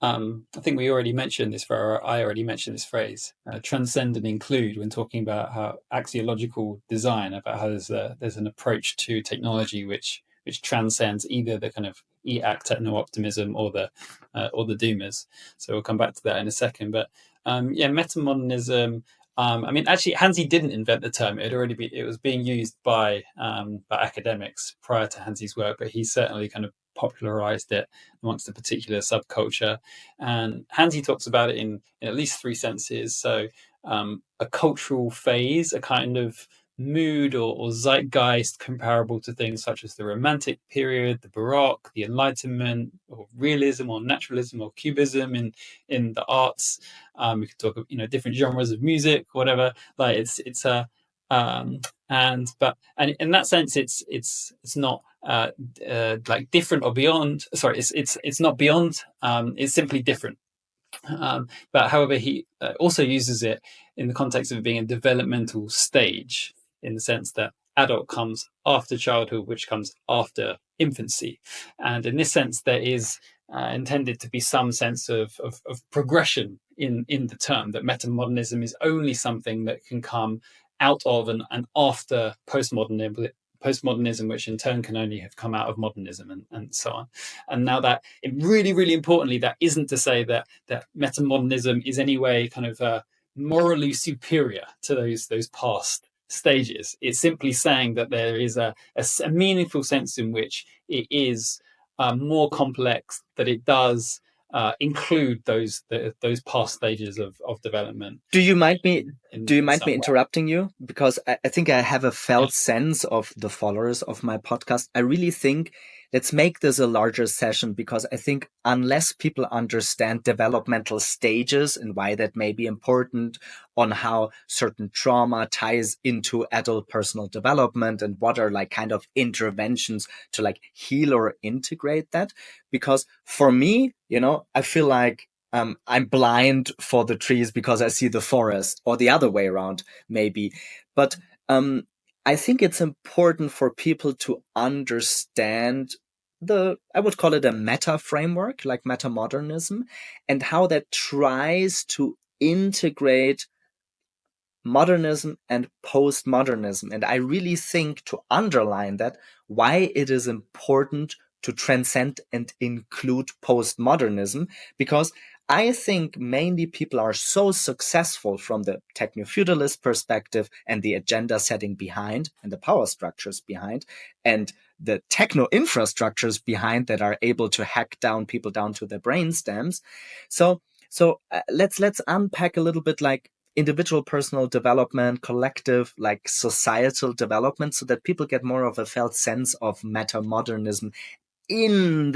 I think I already mentioned this phrase, transcend and include, when talking about how axiological design, about how there's an approach to technology which transcends either the kind of techno-optimism or the doomers. So we'll come back to that in a second. But metamodernism. Actually, Hansi didn't invent the term. It was being used by academics prior to Hansi's work, but he certainly kind of popularized it amongst a particular subculture. And Hansi talks about it in at least three senses. So a cultural phase, a kind of mood or zeitgeist comparable to things such as the Romantic period, the Baroque, the Enlightenment, or realism or naturalism or cubism in the arts. We could talk of different genres of music, whatever. Like it's a And in that sense, it's not like different or beyond. Sorry, it's not beyond. It's simply different. But however, he also uses it in the context of it being a developmental stage, in the sense that adult comes after childhood, which comes after infancy. And in this sense, there is intended to be some sense of progression in the term, that metamodernism is only something that can come out of and after postmodernism, which in turn can only have come out of modernism, and so on. And now that, it really, really importantly, that isn't to say that metamodernism is any way kind of morally superior to those past stages. It's simply saying that there is a meaningful sense in which it is more complex, that it does include those past stages of development.
Do you mind me
way.
interrupting you? Because I think I have a felt
Yeah.
sense of the followers of my podcast. I really think let's make this a larger session, because I think unless people understand developmental stages and why that may be important, on how certain trauma ties into adult personal development, and what are like kind of interventions to like heal or integrate that. Because for me, I feel like I'm blind for the trees because I see the forest, or the other way around, maybe. But I think it's important for people to understand I would call it a meta framework, like metamodernism, and how that tries to integrate modernism and postmodernism. And I really think, to underline that, why it is important to transcend and include postmodernism, because I think mainly people are so successful from the techno-feudalist perspective and the agenda setting behind and the power structures behind and the techno infrastructures behind that are able to hack down people down to their brain stems. So let's unpack a little bit, like individual personal development, collective, like societal development, so that people get more of a felt sense of metamodernism in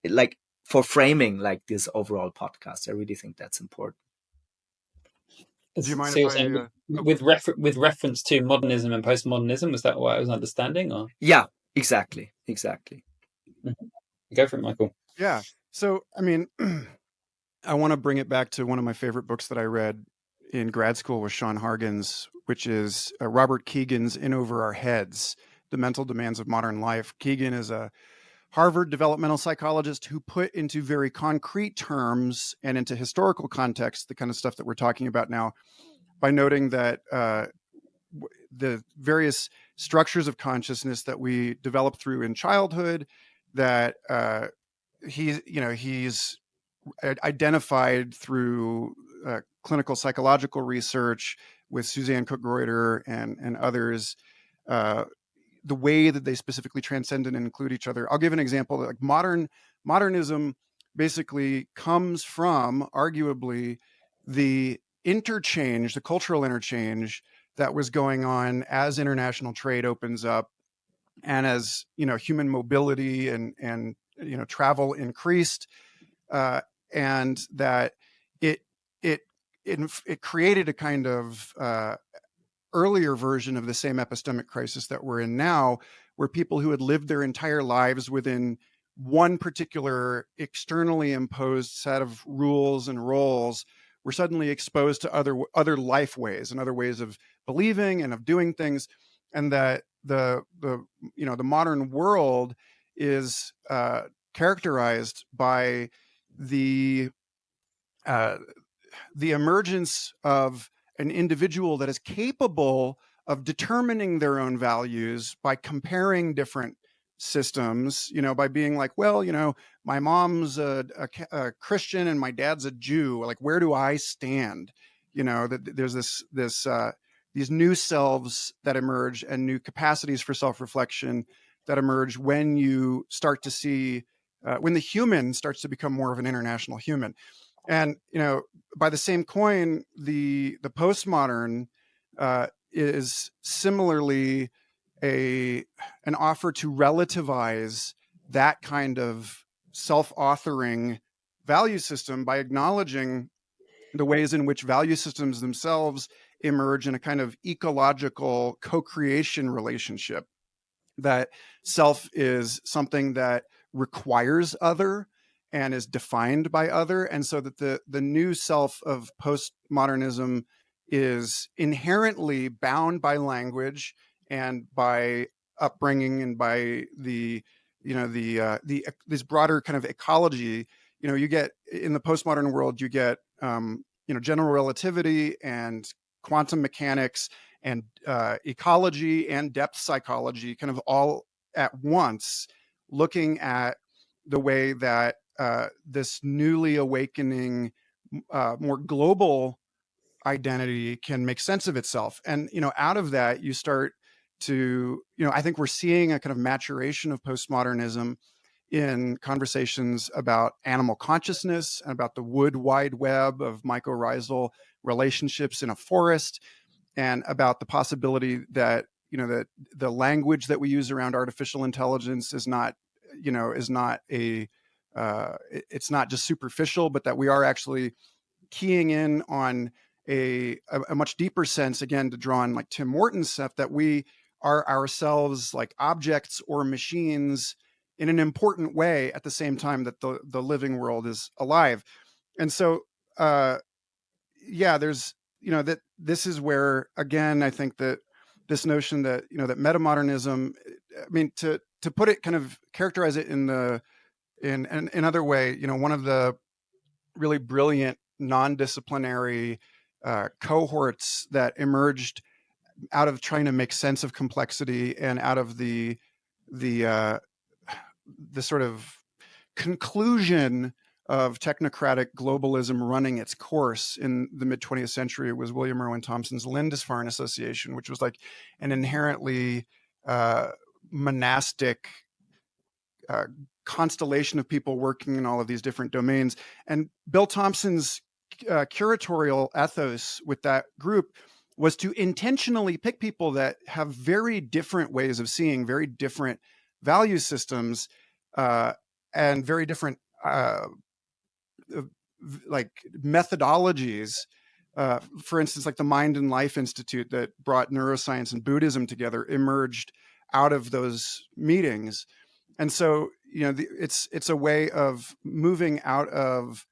like for framing like this overall podcast. I really think that's important.
Do you mind
So
if
you're saying
I?
with reference to modernism and postmodernism, was that what I was understanding? Or
Yeah, exactly.
Go for it, Michael.
Yeah. So, I mean, I want to bring it back to one of my favorite books that I read in grad school with Sean Hargens, which is Robert Keegan's In Over Our Heads, The Mental Demands of Modern Life. Keegan is a Harvard developmental psychologist who put into very concrete terms and into historical context the kind of stuff that we're talking about now, by noting that the various structures of consciousness that we develop through in childhood, that he's identified through clinical psychological research with Suzanne Cook-Greuter and others, the way that they specifically transcend and include each other. I'll give an example. Like modernism basically comes from, arguably, the cultural interchange that was going on as international trade opens up, and as human mobility and travel increased, and that it created a kind of earlier version of the same epistemic crisis that we're in now, where people who had lived their entire lives within one particular externally imposed set of rules and roles were suddenly exposed to other life ways and other ways of believing and of doing things, and that the modern world is characterized by the emergence of an individual that is capable of determining their own values by comparing different systems, by being like, well, my mom's a Christian and my dad's a Jew. Like, where do I stand? That there's these new selves that emerge, and new capacities for self-reflection that emerge when you start to see, when the human starts to become more of an international human. And by the same coin, the postmodern is similarly an offer to relativize that kind of self-authoring value system by acknowledging the ways in which value systems themselves emerge in a kind of ecological co-creation relationship, that self is something that requires other and is defined by other. And so that the new self of postmodernism is inherently bound by language and by upbringing and by the this broader kind of ecology. You get in the postmodern world, you get general relativity and quantum mechanics and ecology and depth psychology kind of all at once, looking at the way that this newly awakening, more global identity can make sense of itself. And, out of that, you start to, I think we're seeing a kind of maturation of postmodernism in conversations about animal consciousness and about the wood wide web of mycorrhizal relationships in a forest, and about the possibility that that the language that we use around artificial intelligence is not it's not just superficial, but that we are actually keying in on a much deeper sense, again, to draw on like Tim Morton's stuff, that we are ourselves like objects or machines in an important way at the same time that the living world is alive. And so there's that this is where, again, I think that this notion that that metamodernism, I mean, to put it, kind of characterize it in another way, one of the really brilliant non-disciplinary cohorts that emerged out of trying to make sense of complexity and out of the sort of conclusion of technocratic globalism running its course in the mid-20th century was William Irwin Thompson's Lindisfarne Association, which was like an inherently monastic constellation of people working in all of these different domains. And Bill Thompson's curatorial ethos with that group was to intentionally pick people that have very different ways of seeing, very different value systems, and very different like methodologies. For instance, like the Mind and Life Institute that brought neuroscience and Buddhism together emerged out of those meetings. And so, it's a way of moving out of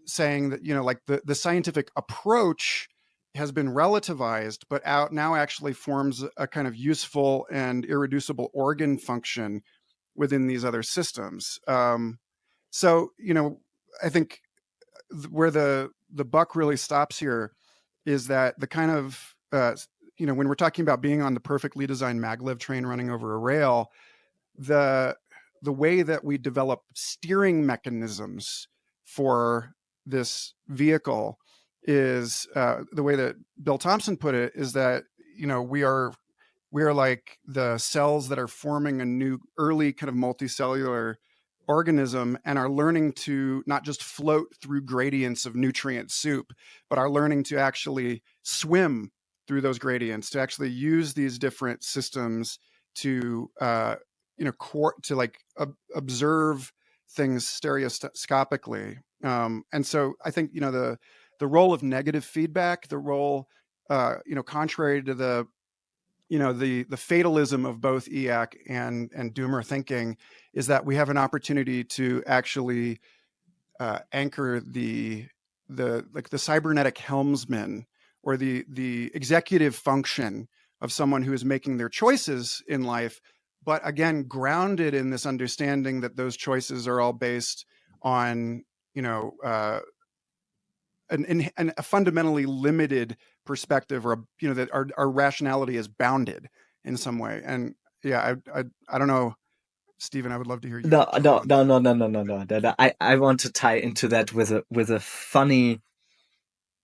saying that, like the scientific approach has been relativized, but now actually forms a kind of useful and irreducible organ function within these other systems. So, I think where the buck really stops here is that the kind of, when we're talking about being on the perfectly designed maglev train running over a rail, the way that we develop steering mechanisms for this vehicle is the way that Bill Thompson put it, is that we are like the cells that are forming a new early kind of multicellular organism and are learning to not just float through gradients of nutrient soup, but are learning to actually swim through those gradients, to actually use these different systems to observe things stereoscopically. And so I think the role of negative feedback, the role contrary to the fatalism of both EAC and Doomer thinking, is that we have an opportunity to actually anchor the cybernetic helmsman, or the executive function of someone who is making their choices in life, but again grounded in this understanding that those choices are all based on a fundamentally limited perspective, or that our rationality is bounded in some way. And I don't know, Stephen, I would love to hear you.
No. I want to tie into that with a funny,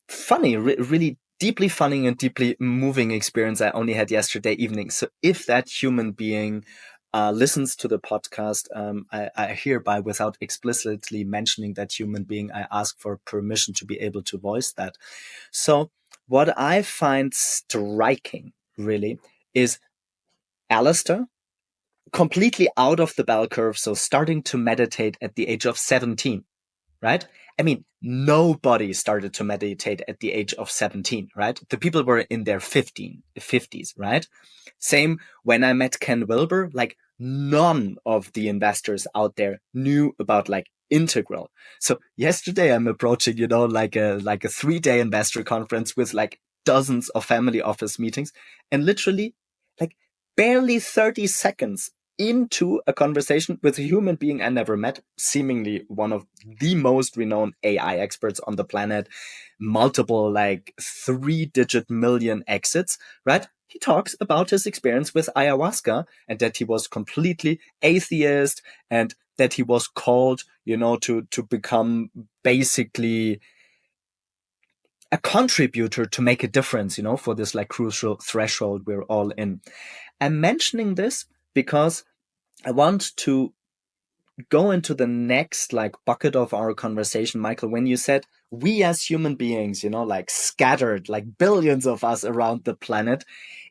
really deeply funny and deeply moving experience I only had yesterday evening. So if that human being listens to the podcast, I hereby, without explicitly mentioning that human being, I ask for permission to be able to voice that. So what I find striking, really, is Alistair, completely out of the bell curve, so starting to meditate at the age of 17, right? I mean, nobody started to meditate at the age of 17, right? The people were in their 50s, right? Same when I met Ken Wilber, like none of the investors out there knew about like integral. So yesterday I'm approaching, like a 3-day investor conference with like dozens of family office meetings, and literally like barely 30 seconds into a conversation with a human being I never met, seemingly one of the most renowned AI experts on the planet, multiple like 3-digit million exits, right? He talks about his experience with ayahuasca and that he was completely atheist and that he was called, to become basically a contributor to make a difference, for this like crucial threshold we're all in. I'm mentioning this because I want to go into the next like bucket of our conversation, Michael, when you said we as human beings, like scattered, like billions of us around the planet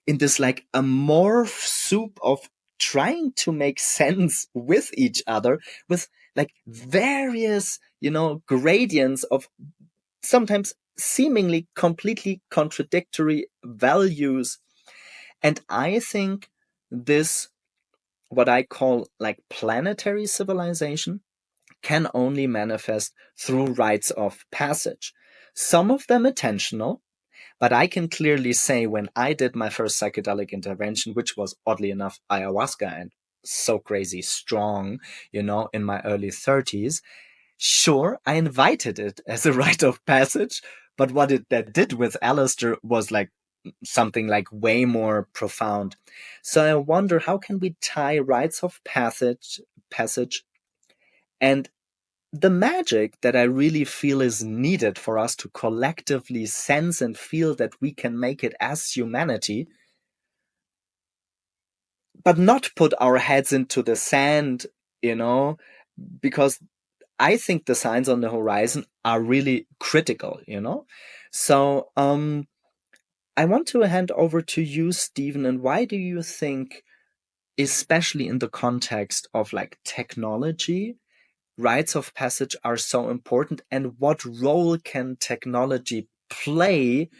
in this like amorph soup of trying to make sense with each other with like various, gradients of sometimes seemingly completely contradictory values. And I think this, what I call like planetary civilization, can only manifest through rites of passage. Some of them intentional, but I can clearly say when I did my first psychedelic intervention, which was oddly enough ayahuasca and so crazy strong, in my early 30s, sure, I invited it as a rite of passage, but what that did with Alistair was like something like way more profound. So I wonder, how can we tie rites of passage and the magic that I really feel is needed for us to collectively sense and feel that we can make it as humanity, but not put our heads into the sand, because I think the signs on the horizon are really critical. So I want to hand over to you, Stephen, and why do you think, especially in the context of like technology, rites of passage are so important, and what role can technology play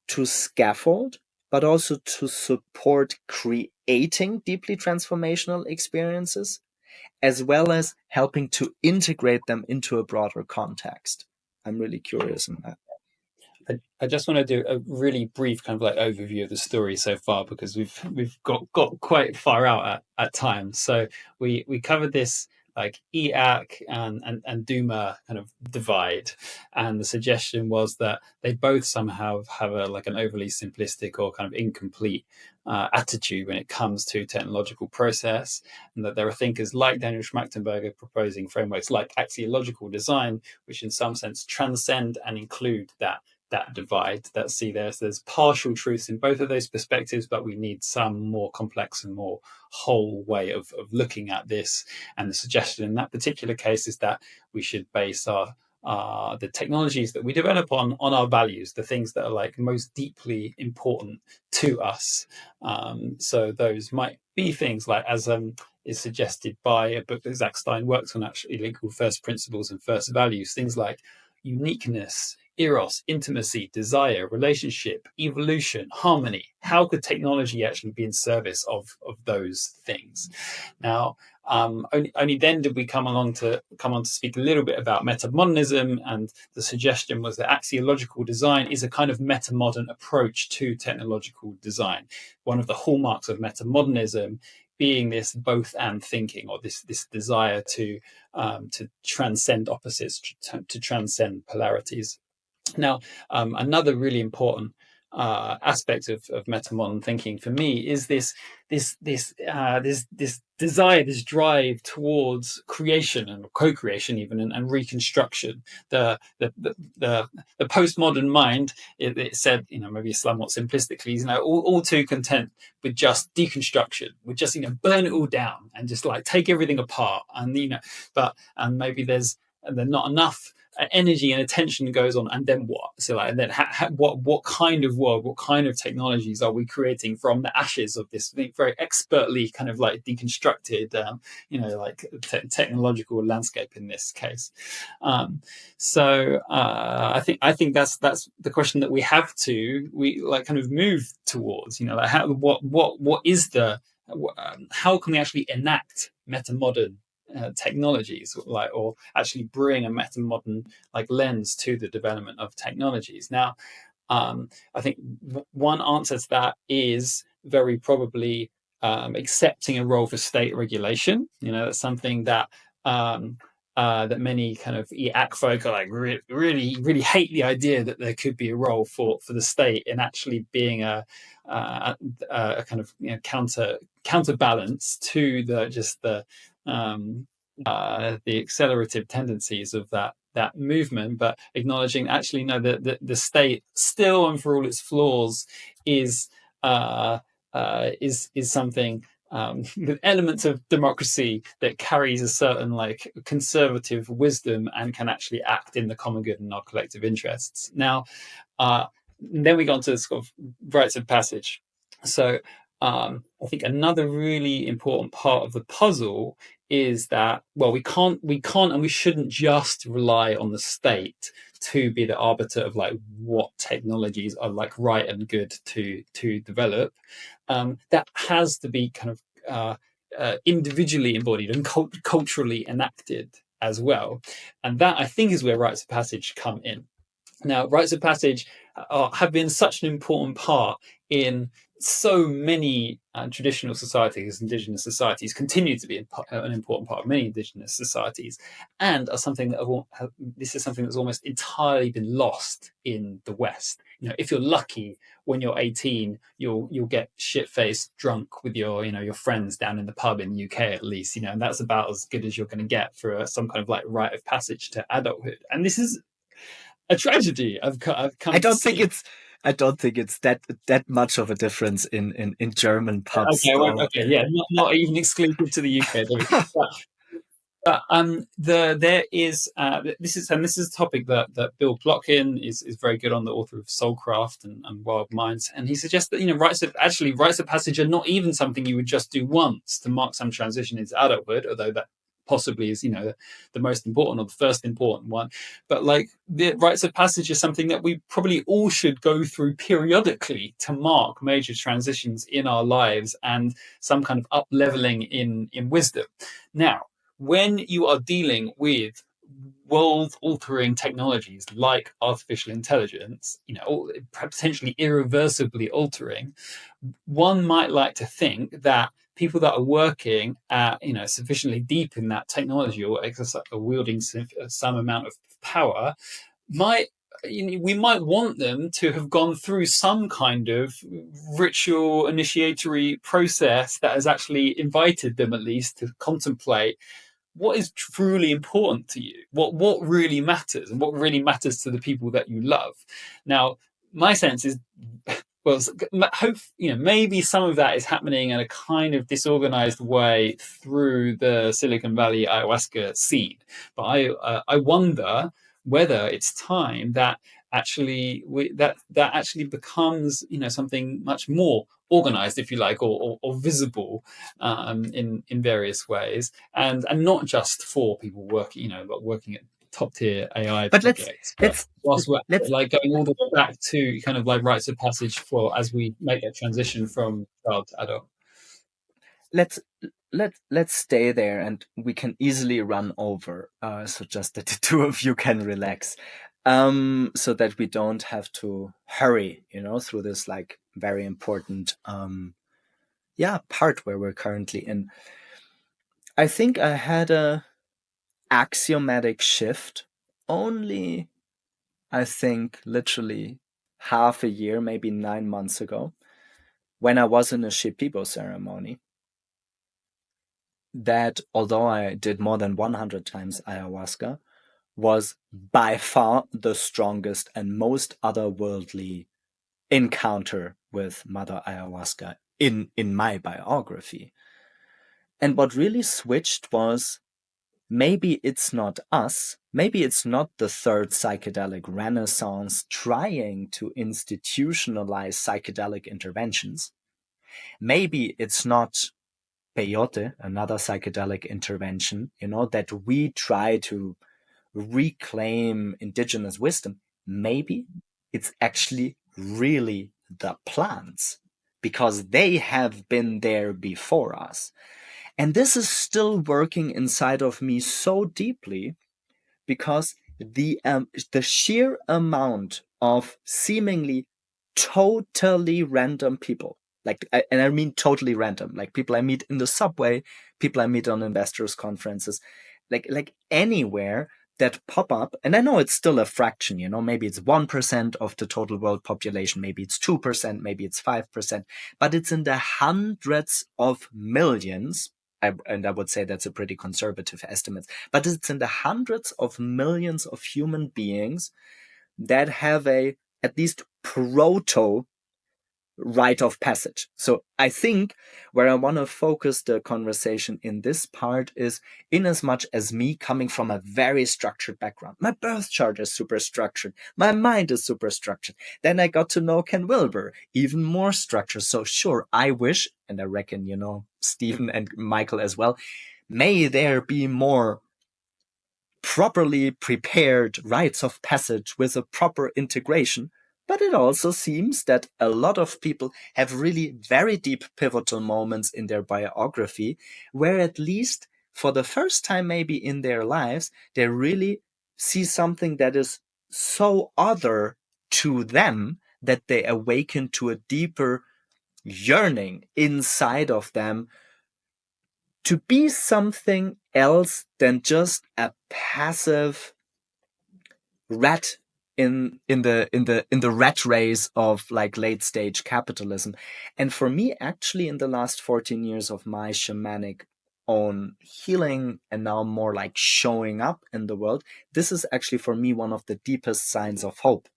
to scaffold, but also to support creating deeply transformational experiences, as well as helping to integrate them into a broader context? I'm really curious in that.
I just want to do a really brief kind of like overview of the story so far, because we've got quite far out at times. So we covered this like EAC and Duma kind of divide, and the suggestion was that they both somehow have a like an overly simplistic or kind of incomplete attitude when it comes to technological process, and that there are thinkers like Daniel Schmachtenberger proposing frameworks like axiological design, which in some sense transcend and include that divide, that see there's partial truths in both of those perspectives, but we need some more complex and more whole way of looking at this. And the suggestion in that particular case is that we should base the technologies that we develop on our values, the things that are like most deeply important to us. So those might be things like, as is suggested by a book that Zach Stein works on, actually, called First Principles and First Values, things like uniqueness, eros, intimacy, desire, relationship, evolution, harmony. How could technology actually be in service of those things? Now, only then did we come on to speak a little bit about metamodernism, and the suggestion was that axiological design is a kind of metamodern approach to technological design. One of the hallmarks of metamodernism being this both and thinking, or this desire to transcend opposites, to transcend polarities. Now, another really important aspect of metamodern thinking for me is this desire, this drive towards creation and co-creation, even, and reconstruction. The postmodern mind, it said, maybe somewhat simplistically, all too content with just deconstruction, with just burn it all down and just like take everything apart, and maybe there's not enough energy and attention goes on, and then what? So like, and then what kind of world, what kind of technologies are we creating from the ashes of this very expertly kind of like deconstructed, like technological landscape in this case? I think that's the question that we have to like kind of move towards. Like what is the how can we actually enact metamodern technologies, or actually bring a metamodern like lens to the development of technologies? Now, I think one answer to that is very probably accepting a role for state regulation. That's something that that many kind of EAC folk are like really hate the idea that there could be a role for the state in actually being a kind of counterbalance to the accelerative tendencies of that movement, but acknowledging actually no, the state still, and for all its flaws, is something with elements of democracy that carries a certain like conservative wisdom and can actually act in the common good and our collective interests. Now, then we go on to sort of rites of passage. So I think another really important part of the puzzle is that, well, we can't and we shouldn't just rely on the state to be the arbiter of like what technologies are like right and good to develop. That has to be kind of individually embodied and culturally enacted as well. And that, I think, is where rites of passage come in. Now, rites of passage have been such an important part in so many traditional societies, indigenous societies, continue to be an important part of many indigenous societies, and are something that this is something that's almost entirely been lost in the West. If you're lucky, when you're 18, you'll get shit-faced drunk with your friends down in the pub in the UK, at least, and that's about as good as you're going to get for some kind of like rite of passage to adulthood. And this is a tragedy. I've come
I don't think it's that much of a difference in German pubs.
Okay, yeah, not even exclusive to the UK. There is this is a topic that Bill Plotkin is very good on, the author of Soulcraft and Wild Minds, and he suggests that rites of passage are not even something you would just do once to mark some transition into adulthood, although that possibly is the most important or the first important one. But like the rites of passage is something that we probably all should go through periodically to mark major transitions in our lives and some kind of up leveling in wisdom. Now, when you are dealing with world-altering technologies like artificial intelligence, potentially irreversibly altering, one might like to think that people that are working at sufficiently deep in that technology or wielding some amount of power we might want them to have gone through some kind of ritual initiatory process that has actually invited them at least to contemplate what is truly important to you, what really matters, and what really matters to the people that you love. Now, my sense is, well, maybe some of that is happening in a kind of disorganized way through the Silicon Valley ayahuasca seed. But I wonder whether it's time that actually that actually becomes something much more organized, if you like, or visible in various ways, and not just for people working at top tier AI
But
projects. Whilst we're like going all the way back to kind of like rites of passage for as we make that transition from child to adult.
Let's stay there, and we can easily run over, so just that the two of you can relax, so that we don't have to hurry, through this like very important part where we're currently in. I think I had a axiomatic shift only, I think, literally half a year, maybe 9 months ago, when I was in a Shipibo ceremony, that although I did more than 100 times ayahuasca, was by far the strongest and most otherworldly encounter with Mother Ayahuasca in my biography. And what really switched was maybe it's not us, maybe it's not the third psychedelic renaissance trying to institutionalize psychedelic interventions. Maybe it's not peyote, another psychedelic intervention, that we try to reclaim indigenous wisdom. Maybe it's actually really the plants, because they have been there before us. And this is still working inside of me so deeply, because the sheer amount of seemingly totally random people, and I mean totally random, like people I meet in the subway, people I meet on investors conferences, like anywhere, that pop up. And I know it's still a fraction, maybe it's 1% of the total world population, maybe it's 2%, maybe it's 5%, but it's in the hundreds of millions. And I would say that's a pretty conservative estimate, but it's in the hundreds of millions of human beings that have a at least proto rite of passage. So I think where I want to focus the conversation in this part is, in as much as me coming from a very structured background, my birth chart is super structured, my mind is super structured. Then I got to know Ken Wilber, even more structured. So sure, I wish, and I reckon, Stephen and Michael as well, may there be more properly prepared rites of passage with a proper integration. But it also seems that a lot of people have really very deep pivotal moments in their biography, where at least for the first time maybe in their lives, they really see something that is so other to them that they awaken to a deeper yearning inside of them to be something else than just a passive rat in the rat race of like late stage capitalism. And for me, actually, in the last 14 years of my shamanic own healing and now more like showing up in the world, this is actually for me one of the deepest signs of hope.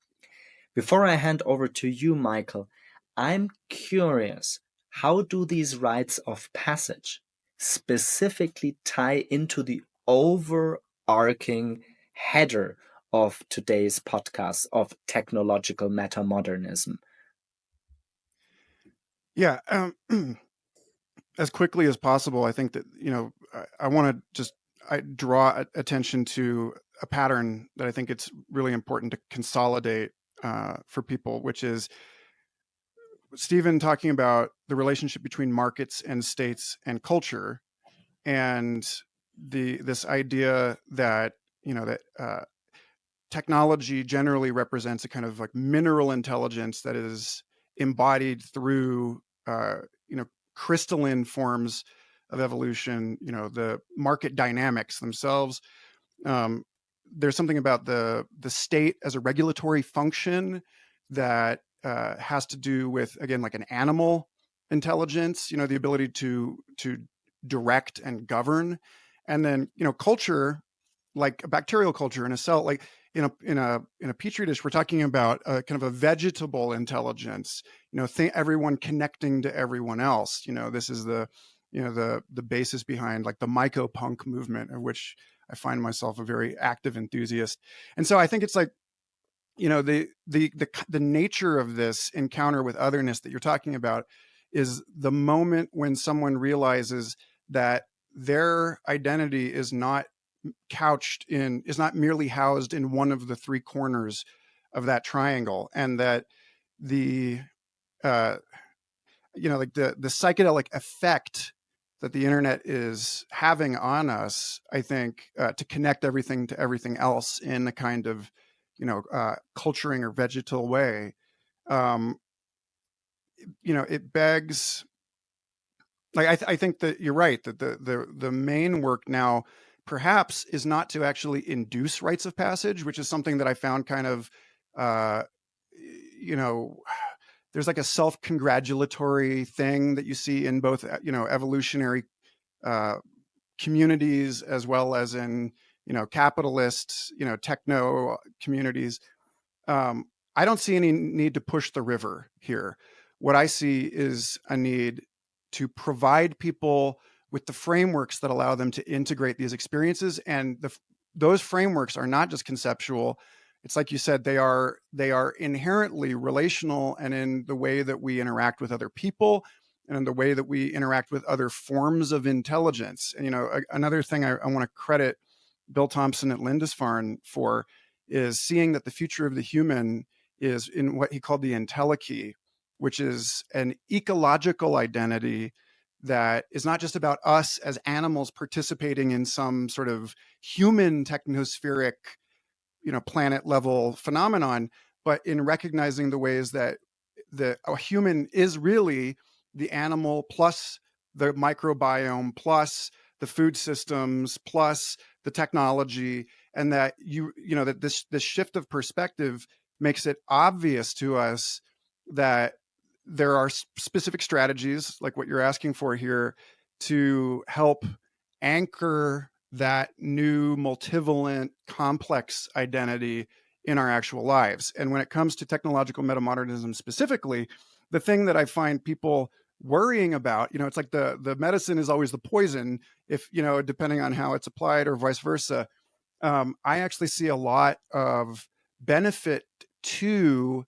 Before I hand over to you, Michael, I'm curious, how do these rites of passage specifically tie into the overarching header of today's podcast of technological metamodernism?
Yeah. As quickly as possible, I think that, I want to just draw attention to a pattern that I think it's really important to consolidate for people, which is Stephen talking about the relationship between markets and states and culture, and this idea that technology generally represents a kind of like mineral intelligence that is embodied through crystalline forms of evolution, the market dynamics themselves. There's something about the state as a regulatory function that has to do with, again, like an animal intelligence, the ability to direct and govern. And then, culture, like a bacterial culture in a cell, like in a petri dish, we're talking about a kind of a vegetable intelligence, everyone connecting to everyone else. This is the basis behind like the mycopunk movement, of which I find myself a very active enthusiast. And so I think it's like, the nature of this encounter with otherness that you're talking about is the moment when someone realizes that their identity is not merely housed in one of the three corners of that triangle, and that the like the psychedelic effect that the internet is having on us, I think, to connect everything to everything else in a kind of culturing or vegetal way, it begs, like, I think that you're right, that the main work now perhaps is not to actually induce rites of passage, which is something that I found kind of, there's like a self-congratulatory thing that you see in both, evolutionary communities as well as in, capitalist, techno communities. I don't see any need to push the river here. What I see is a need to provide people with the frameworks that allow them to integrate these experiences. And those frameworks are not just conceptual. It's like you said, they are inherently relational, and in the way that we interact with other people and in the way that we interact with other forms of intelligence. And, another thing I want to credit Bill Thompson at Lindisfarne for is seeing that the future of the human is in what he called the entelechy, which is an ecological identity that is not just about us as animals participating in some sort of human technospheric, planet level phenomenon, but in recognizing the ways that a human is really the animal plus the microbiome plus the food systems plus the technology, and that that this shift of perspective makes it obvious to us that there are specific strategies like what you're asking for here to help anchor that new multivalent complex identity in our actual lives. And when it comes to technological metamodernism specifically, the thing that I find people worrying about, it's like the medicine is always the poison, if, depending on how it's applied or vice versa. I actually see a lot of benefit to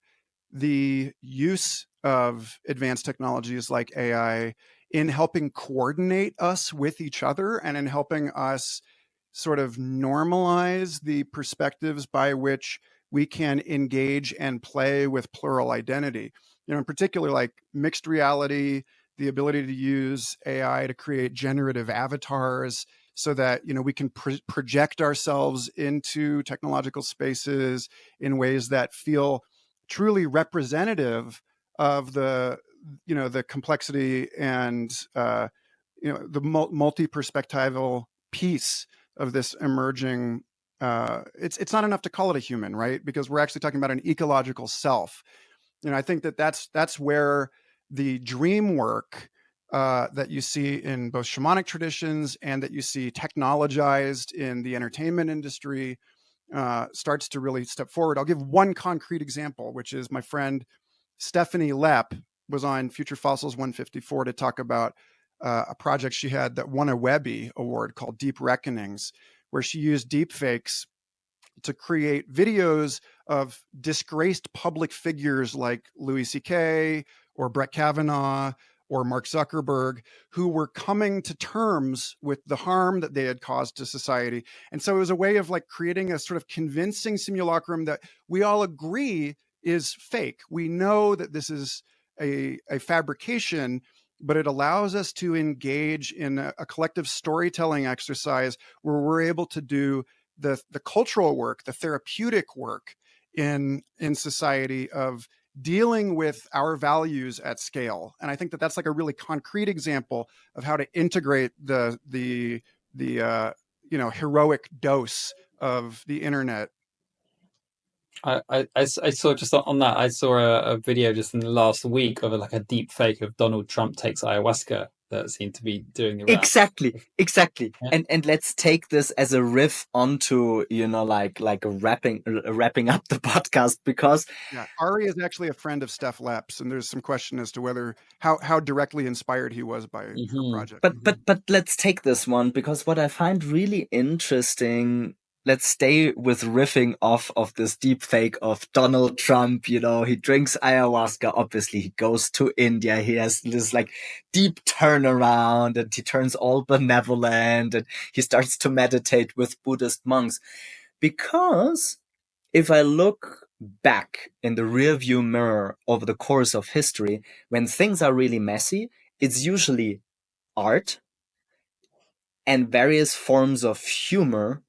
the use of advanced technologies like AI in helping coordinate us with each other and in helping us sort of normalize the perspectives by which we can engage and play with plural identity. In particular, like mixed reality, the ability to use AI to create generative avatars so that, we can project ourselves into technological spaces in ways that feel truly representative of the complexity and the multi-perspectival piece of this emerging. It's not enough to call it a human, right? Because we're actually talking about an ecological self. I think that's where the dream work that you see in both shamanic traditions and that you see technologized in the entertainment industry starts to really step forward. I'll give one concrete example, which is my friend Stephanie Lepp was on Future Fossils 154 to talk about a project she had that won a Webby Award called Deep Reckonings, where she used deepfakes to create videos of disgraced public figures like Louis C.K. or Brett Kavanaugh or Mark Zuckerberg, who were coming to terms with the harm that they had caused to society. And so it was a way of like creating a sort of convincing simulacrum that we all agree is fake. We know that this is a fabrication, but it allows us to engage in a collective storytelling exercise where we're able to do the cultural work, the therapeutic work in society of dealing with our values at scale. And I think that that's like a really concrete example of how to integrate the heroic dose of the internet.
I saw just on that, I saw a video just in the last week of like a deep fake of Donald Trump takes ayahuasca that seemed to be doing the round.
Exactly.
Yeah.
And let's take this as a riff onto, like a wrapping up the podcast, because
Ari is actually a friend of Steph Lepp's, and there's some question as to whether how directly inspired he was by her project.
But let's take this one, because what I find really interesting, let's stay with riffing off of this deep fake of Donald Trump. He drinks ayahuasca. Obviously, he goes to India. He has this like deep turnaround and he turns all benevolent and he starts to meditate with Buddhist monks. Because if I look back in the rearview mirror over the course of history, when things are really messy, it's usually art and various forms of humor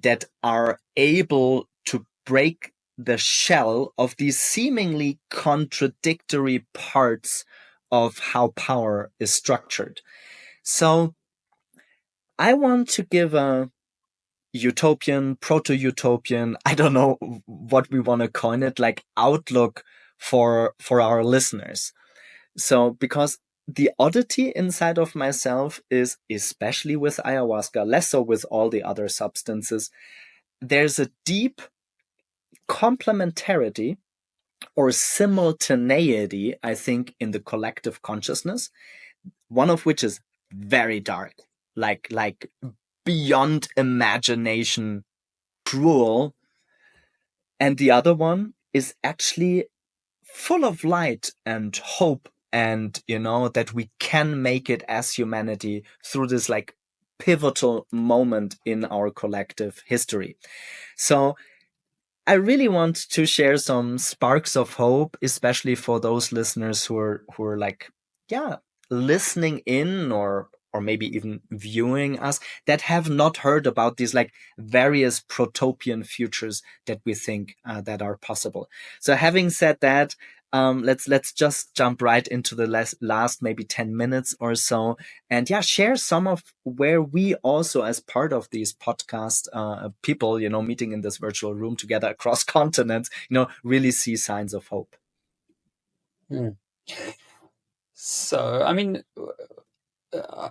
that are able to break the shell of these seemingly contradictory parts of how power is structured. So I want to give a utopian, proto-utopian, I don't know what we want to coin it, like outlook for our listeners. So because the oddity inside of myself is, especially with ayahuasca, less so with all the other substances, there's a deep complementarity or simultaneity, I think, in the collective consciousness, one of which is very dark, like beyond imagination cruel. And the other one is actually full of light and hope, and that we can make it as humanity through this like pivotal moment in our collective history. So I really want to share some sparks of hope, especially for those listeners who are like, yeah, listening in or maybe even viewing us that have not heard about these like various protopian futures that we think that are possible. So having said that, let's just jump right into the last maybe 10 minutes or so, and yeah, share some of where we also, as part of these podcast people, meeting in this virtual room together across continents, really see signs of hope.
So, I mean,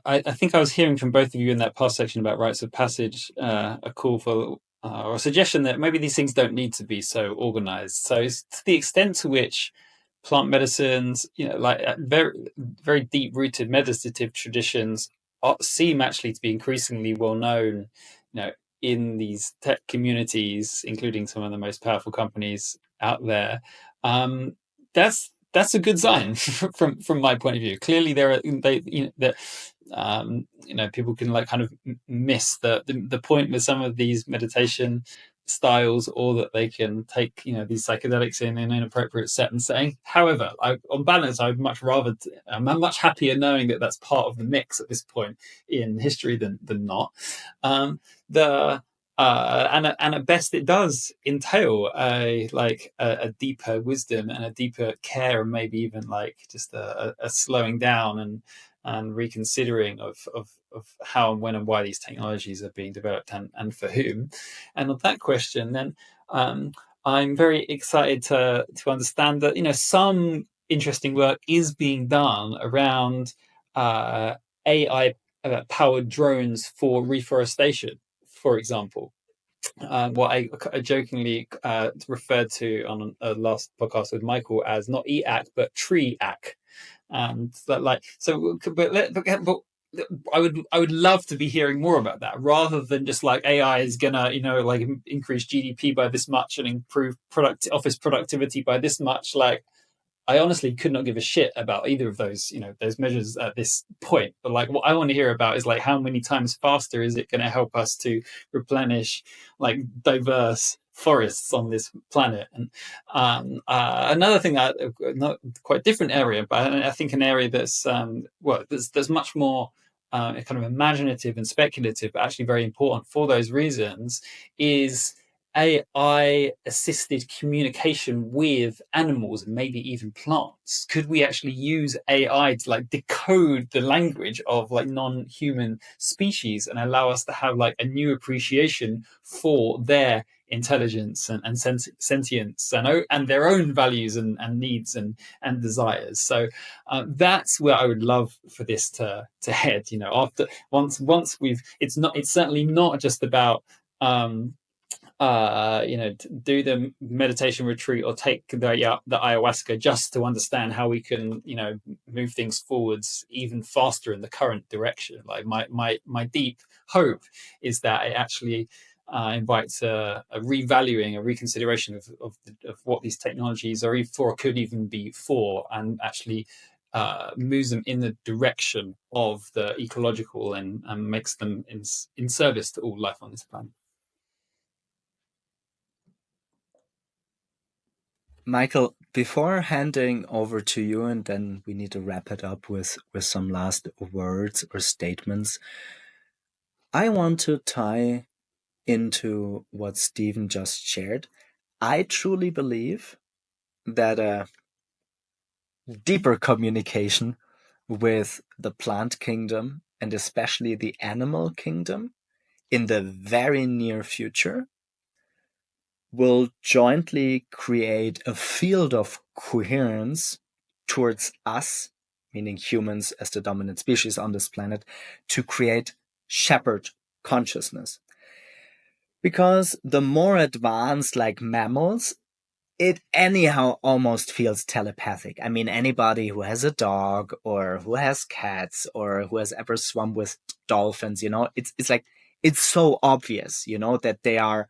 I think I was hearing from both of you in that past section about rites of passage, a call for or a suggestion that maybe these things don't need to be so organized. So, to the extent to which plant medicines, like very, very deep-rooted meditative traditions seem actually to be increasingly well known, in these tech communities, including some of the most powerful companies out there. That's a good sign from my point of view. Clearly, there are people can like kind of miss the point with some of these meditation styles, or that they can take these psychedelics in an inappropriate set and setting. However, on balance, I'm much happier knowing that that's part of the mix at this point in history than not. The and at best, it does entail a deeper wisdom and a deeper care, and maybe even like just a slowing down and reconsidering of how and when and why these technologies are being developed, and for whom. And on that question, then I'm very excited to understand that some interesting work is being done around AI powered drones for reforestation, for example. What I jokingly referred to on a last podcast with Michael as not EAC but tree-ack, and that but I would love to be hearing more about that, rather than just like AI is gonna like increase GDP by this much and improve office productivity by this much. Like, I honestly could not give a shit about either of those, those measures at this point. But like, what I want to hear about is like, how many times faster is it going to help us to replenish like diverse forests on this planet? And another thing that not quite different area, but I think an area that's there's much more kind of imaginative and speculative, but actually very important for those reasons, is AI assisted communication with animals and maybe even plants. Could we actually use AI to like decode the language of like non-human species and allow us to have like a new appreciation for their intelligence and sentience and their own values and needs and desires? So that's where I would love for this to head. After once it's certainly not just about do the meditation retreat or take the ayahuasca just to understand how we can move things forwards even faster in the current direction. Like my deep hope is that it actually invites a revaluing, a reconsideration of what these technologies are for, or could even be for, and actually moves them in the direction of the ecological and makes them in service to all life on this planet.
Michael, before handing over to you, and then we need to wrap it up with some last words or statements, I want to tie into what Stephen just shared. I truly believe that a deeper communication with the plant kingdom, and especially the animal kingdom, in the very near future will jointly create a field of coherence towards us, meaning humans as the dominant species on this planet, to create shepherd consciousness. Because the more advanced, like mammals, it anyhow almost feels telepathic. I mean, anybody who has a dog or who has cats or who has ever swum with dolphins, it's like, it's so obvious, that they are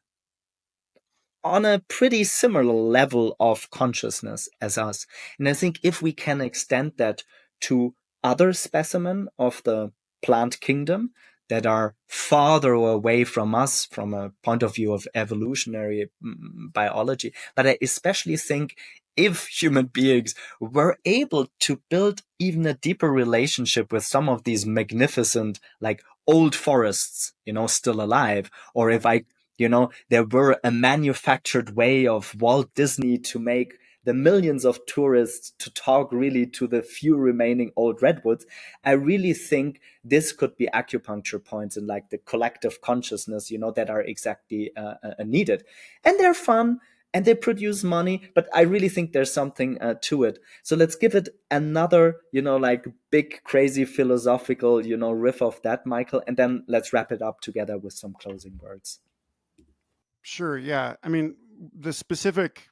on a pretty similar level of consciousness as us. And I think if we can extend that to other specimen of the plant kingdom that are farther away from us from a point of view of evolutionary biology, but I especially think if human beings were able to build even a deeper relationship with some of these magnificent, like old forests, still alive, or if there were a manufactured way of Walt Disney to make the millions of tourists to talk really to the few remaining old redwoods. I really think this could be acupuncture points in like the collective consciousness, that are exactly needed. And they're fun and they produce money, but I really think there's something to it. So let's give it another, like big, crazy philosophical, riff of that, Michael, and then let's wrap it up together with some closing words.
Sure. Yeah. I mean, the specific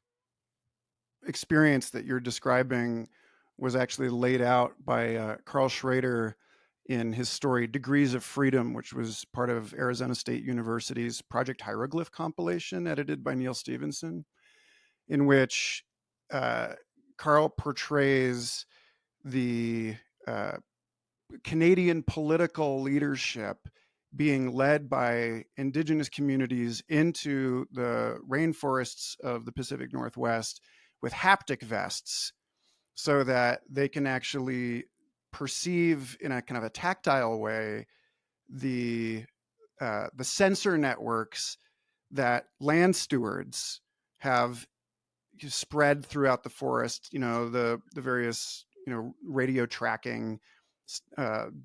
experience that you're describing was actually laid out by Carl Schrader in his story Degrees of Freedom, which was part of Arizona State University's Project Hieroglyph compilation, edited by Neil Stevenson, in which Carl portrays the Canadian political leadership being led by indigenous communities into the rainforests of the Pacific Northwest with haptic vests so that they can actually perceive in a kind of a tactile way the sensor networks that land stewards have spread throughout the forest, the various radio tracking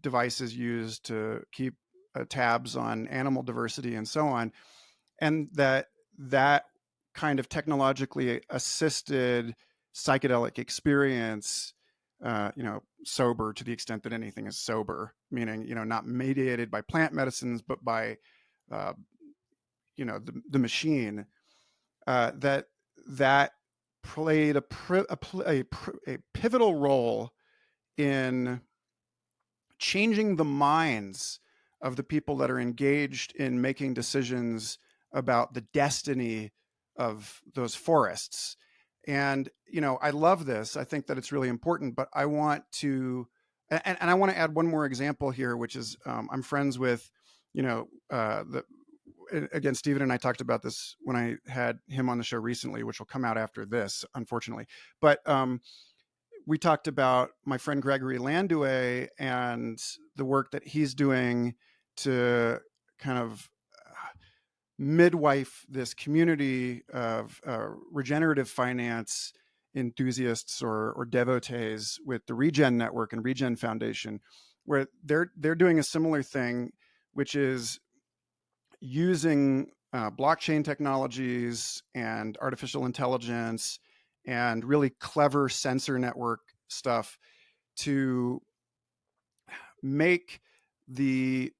devices used to keep tabs on animal diversity and so on, and that kind of technologically assisted psychedelic experience, sober to the extent that anything is sober, meaning not mediated by plant medicines but by the machine, that played a pivotal role in changing the minds of the people that are engaged in making decisions about the destiny of those forests. And I love this. I think that it's really important, but I want to, and I want to add one more example here, which is I'm friends with, again, Stephen and I talked about this when I had him on the show recently, which will come out after this, unfortunately. But we talked about my friend Gregory Landue and the work that he's doing to kind of midwife this community of regenerative finance enthusiasts or devotees with the Regen Network and Regen Foundation, where they're doing a similar thing, which is using blockchain technologies and artificial intelligence and really clever sensor network stuff to make the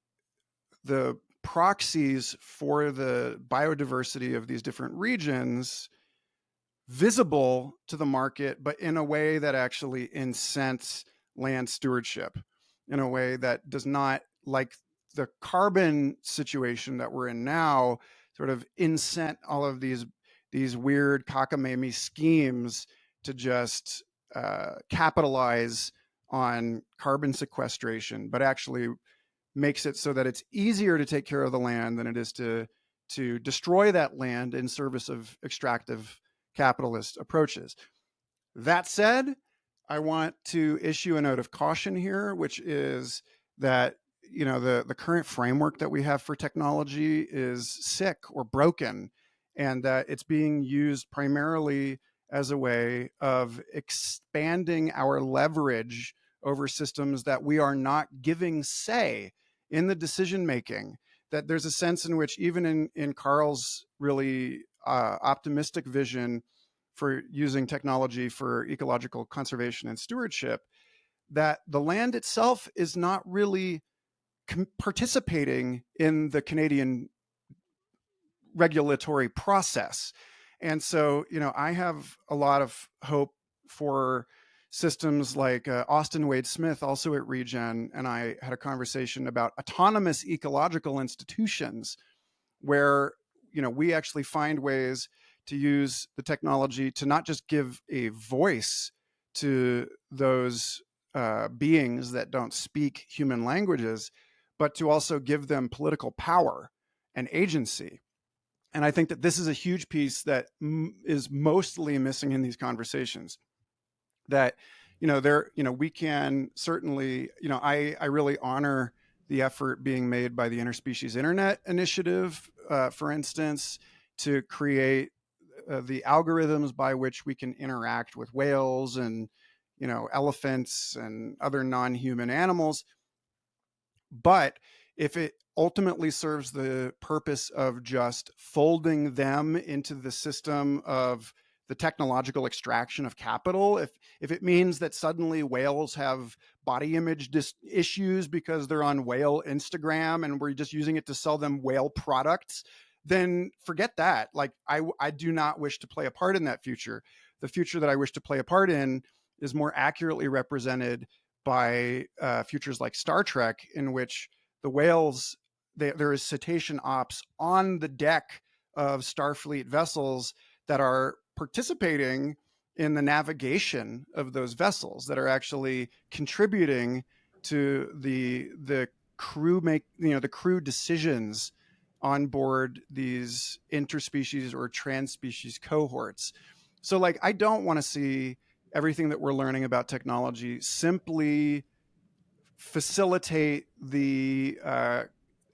proxies for the biodiversity of these different regions visible to the market, but in a way that actually incents land stewardship, in a way that does not, like the carbon situation that we're in now, sort of incent all of these weird cockamamie schemes to just capitalize on carbon sequestration, but actually makes it so that it's easier to take care of the land than it is to destroy that land in service of extractive capitalist approaches. That said, I want to issue a note of caution here, which is that the current framework that we have for technology is sick or broken, and that it's being used primarily as a way of expanding our leverage over systems that we are not giving say in the decision making. That there's a sense in which even in Carl's really optimistic vision for using technology for ecological conservation and stewardship, that the land itself is not really participating in the Canadian regulatory process. And so, I have a lot of hope for systems like Austin Wade Smith, also at Regen, and I had a conversation about autonomous ecological institutions where, we actually find ways to use the technology to not just give a voice to those beings that don't speak human languages, but to also give them political power and agency. And I think that this is a huge piece that is mostly missing in these conversations. That, we can certainly, I really honor the effort being made by the Interspecies Internet Initiative, for instance, to create the algorithms by which we can interact with whales and, elephants and other non-human animals. But if it ultimately serves the purpose of just folding them into the system of the technological extraction of capital, if it means that suddenly whales have body image issues because they're on whale Instagram and we're just using it to sell them whale products, then forget that. Like, I do not wish to play a part in that future. The future that I wish to play a part in is more accurately represented by futures like Star Trek, in which the whales, there is cetacean ops on the deck of Starfleet vessels that are participating in the navigation of those vessels, that are actually contributing to the crew decisions on board these interspecies or transspecies cohorts. So, like, I don't want to see everything that we're learning about technology simply facilitate the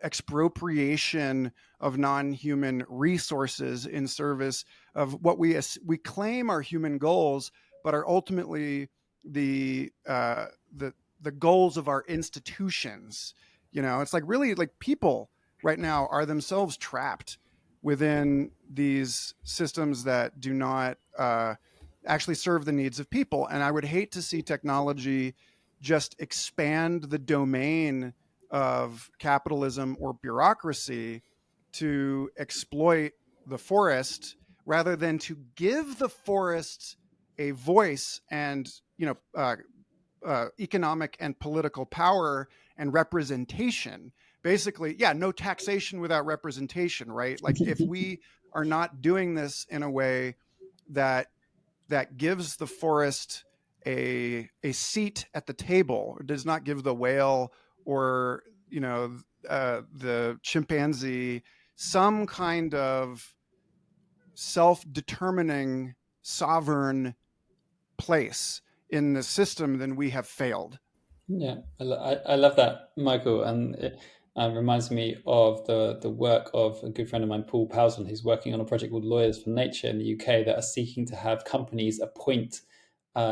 expropriation of non-human resources in service of what we claim are human goals, but are ultimately the uh, the goals of our institutions. It's like, really, like, people right now are themselves trapped within these systems that do not actually serve the needs of people. And I would hate to see technology just expand the domain of capitalism or bureaucracy to exploit the forest, rather than to give the forest a voice and, economic and political power and representation. Basically, yeah, no taxation without representation, right? Like, if we are not doing this in a way that gives the forest a seat at the table, or does not give the whale or, the chimpanzee some kind of self-determining sovereign place in the system, then we have failed.
Yeah, I love that, Michael, and it reminds me of the work of a good friend of mine, Paul Powson, who's working on a project called Lawyers for Nature in the UK that are seeking to have companies appoint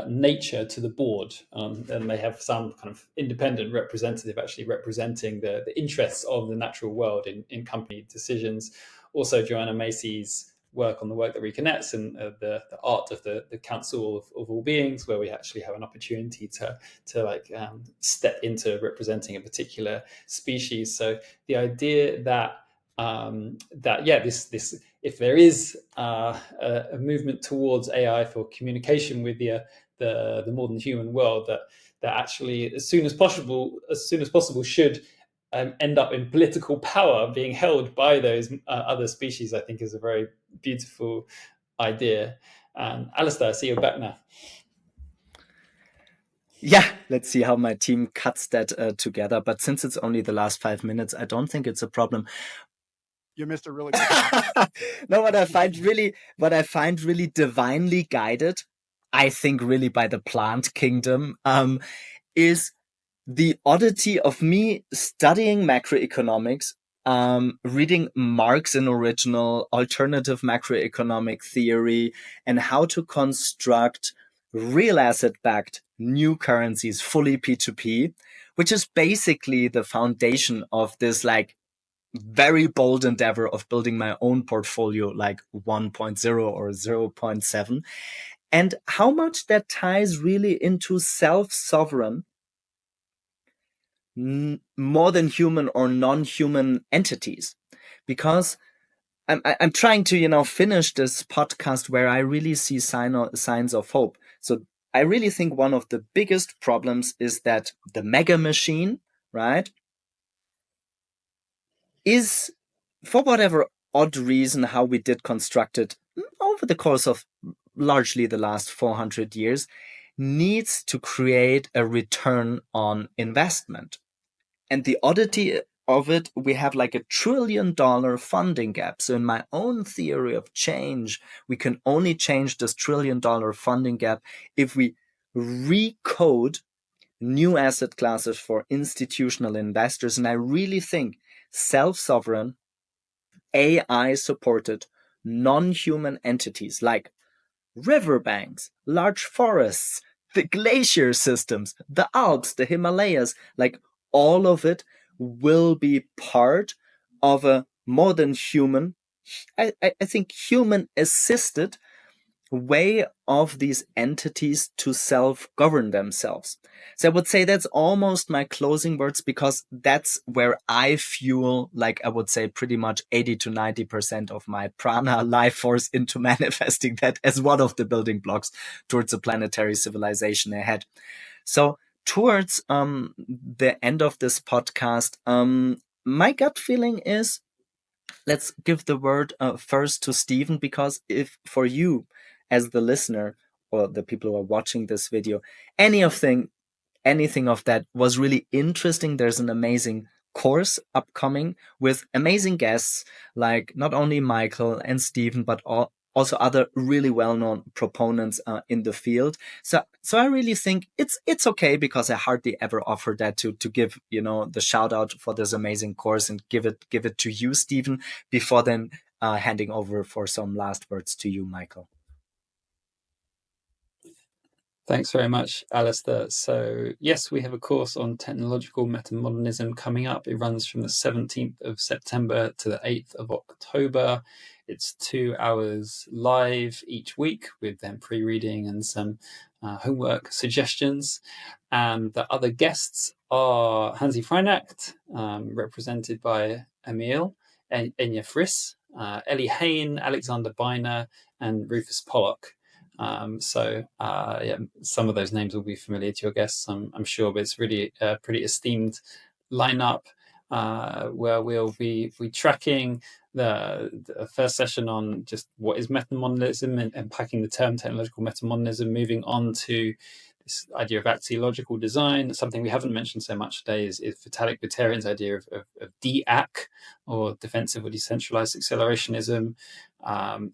nature to the board, and they have some kind of independent representative actually representing the interests of the natural world in company decisions. Also, Joanna Macy's work on the work that reconnects and the art of the council of all beings, where we actually have an opportunity to step into representing a particular species. So the idea that this if there is a movement towards AI for communication with the modern human world, that actually as soon as possible should end up in political power being held by those other species, I think is a very beautiful idea. Alistair, I see you're back now.
Yeah, let's see how my team cuts that together. But since it's only the last 5 minutes, I don't think it's a problem.
You missed a really good point.
No, what I find really divinely guided, I think really by the plant kingdom, is the oddity of me studying macroeconomics, reading Marx in original, alternative macroeconomic theory, and how to construct real asset-backed new currencies, fully P2P, which is basically the foundation of this, like, very bold endeavor of building my own portfolio, like 1.0 or 0.7, and how much that ties really into self-sovereign, more than human or non-human entities. Because I'm trying to finish this podcast where I really see signs of hope. So I really think one of the biggest problems is that the mega machine, right, is, for whatever odd reason, how we did construct it over the course of largely the last 400 years, needs to create a return on investment. And the oddity of it, we have like $1 trillion funding gap. So in my own theory of change, we can only change this $1 trillion funding gap if we recode new asset classes for institutional investors. And I really think self-sovereign, AI-supported, non-human entities like riverbanks, large forests, the glacier systems, the Alps, the Himalayas, like all of it will be part of a modern human, I think human assisted way of these entities to self-govern themselves. So I would say that's almost my closing words, because that's where I fuel, like I would say, pretty much 80 to 90% of my prana life force into manifesting that as one of the building blocks towards a planetary civilization ahead. So towards the end of this podcast, my gut feeling is, let's give the word first to Stephen, because if for you as the listener or the people who are watching this video, anything of that was really interesting, there's an amazing course upcoming with amazing guests like not only Michael and Stephen, but also other really well-known proponents in the field. So I really think it's okay, because I hardly ever offer that to give the shout out for this amazing course and give it to you, Stephen, before then handing over for some last words to you, Michael.
Thanks very much, Alistair. So yes, we have a course on technological metamodernism coming up. It runs from the 17th of September to the 8th of October. It's 2 hours live each week with then pre-reading and some homework suggestions. And the other guests are Hansi Freinacht, represented by Emil, Enya Friss, Ellie Hain, Alexander Beiner, and Rufus Pollock. Yeah, some of those names will be familiar to your guests, I'm sure, but it's really a pretty esteemed lineup where we'll be tracking the first session on just what is metamodernism and unpacking the term technological metamodernism, moving on to this idea of axiological design. Something we haven't mentioned so much today is Vitalik Buterin's idea of DAC, or defensive or decentralized accelerationism.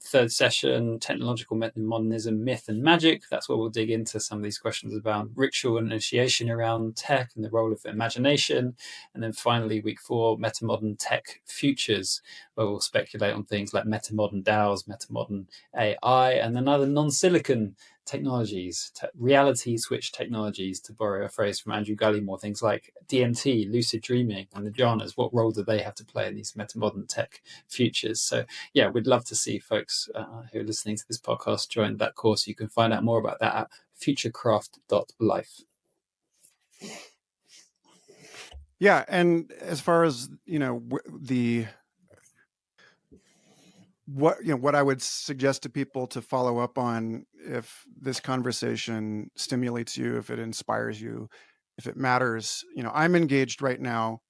Third session, technological metamodernism, myth and magic. That's where we'll dig into some of these questions about ritual and initiation around tech and the role of imagination. And then finally, week 4, metamodern tech futures, where we'll speculate on things like metamodern DAOs, metamodern AI, and then other non-silicon technologies, reality switch technologies, to borrow a phrase from Andrew Gallimore, things like DMT, lucid dreaming, and the jhanas. What role do they have to play in these metamodern tech futures? So yeah, we'd love to see folks who are listening to this podcast join that course. You can find out more about that at futurecraft.life.
Yeah, and as far as what I would suggest to people to follow up on, if this conversation stimulates you, if it inspires you, if it matters, I'm engaged right now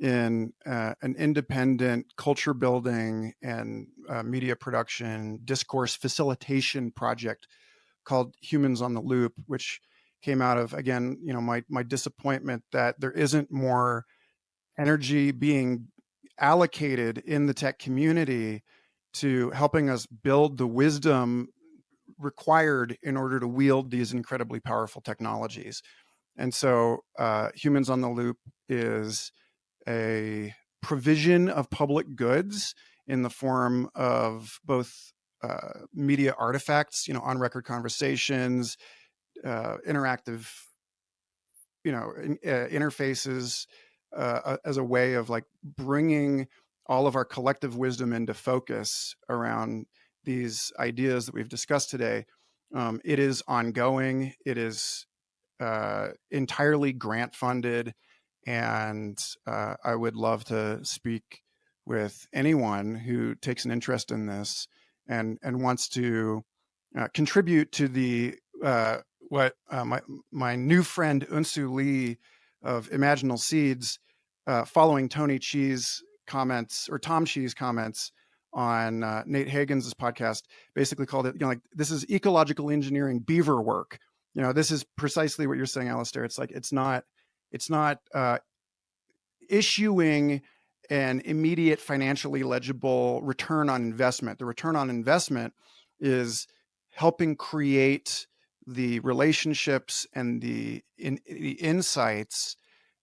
in an independent culture building and media production discourse facilitation project called Humans on the Loop, which came out of, again, my disappointment that there isn't more energy being allocated in the tech community to helping us build the wisdom required in order to wield these incredibly powerful technologies. And so Humans on the Loop is a provision of public goods in the form of both media artifacts, on record conversations, interactive, interfaces, as a way of like bringing all of our collective wisdom into focus around these ideas that we've discussed today. It is ongoing. It is entirely grant funded. And I would love to speak with anyone who takes an interest in this and wants to contribute to the my new friend Unsu Lee of Imaginal Seeds, following Tony Chi's comments, or Tom Chi's comments on Nate Hagen's podcast, basically called it, like, this is ecological engineering beaver work. This is precisely what you're saying, Alistair. It's like, it's not issuing an immediate financially legible return on investment. The return on investment is helping create the relationships and the insights,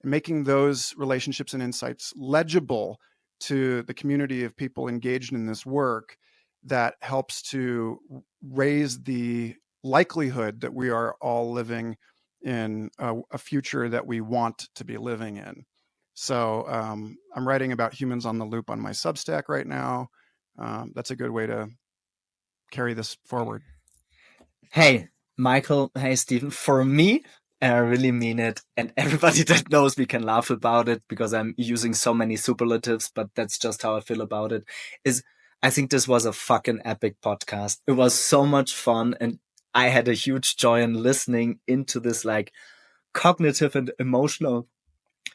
making those relationships and insights legible to the community of people engaged in this work, that helps to raise the likelihood that we are all living in a future that we want to be living in. So I'm writing about humans on the loop on my Substack right now. That's a good way to carry this forward.
Hey, Michael. Hey, Stephen. For me, and I really mean it, and everybody that knows me can laugh about it because I'm using so many superlatives, but that's just how I feel about it, is I think this was a fucking epic podcast. It was so much fun, and I had a huge joy in listening into this, like, cognitive and emotional,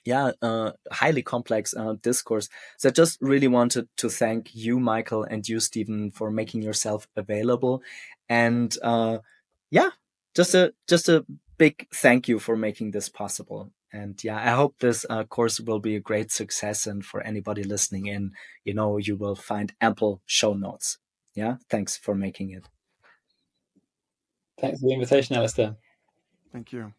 highly complex discourse. So I just really wanted to thank you, Michael, and you, Stephen, for making yourself available. And just a big thank you for making this possible. And I hope this course will be a great success. And for anybody listening in, you will find ample show notes. Yeah, thanks for making it.
Thanks for the invitation, Alistair.
Thank you.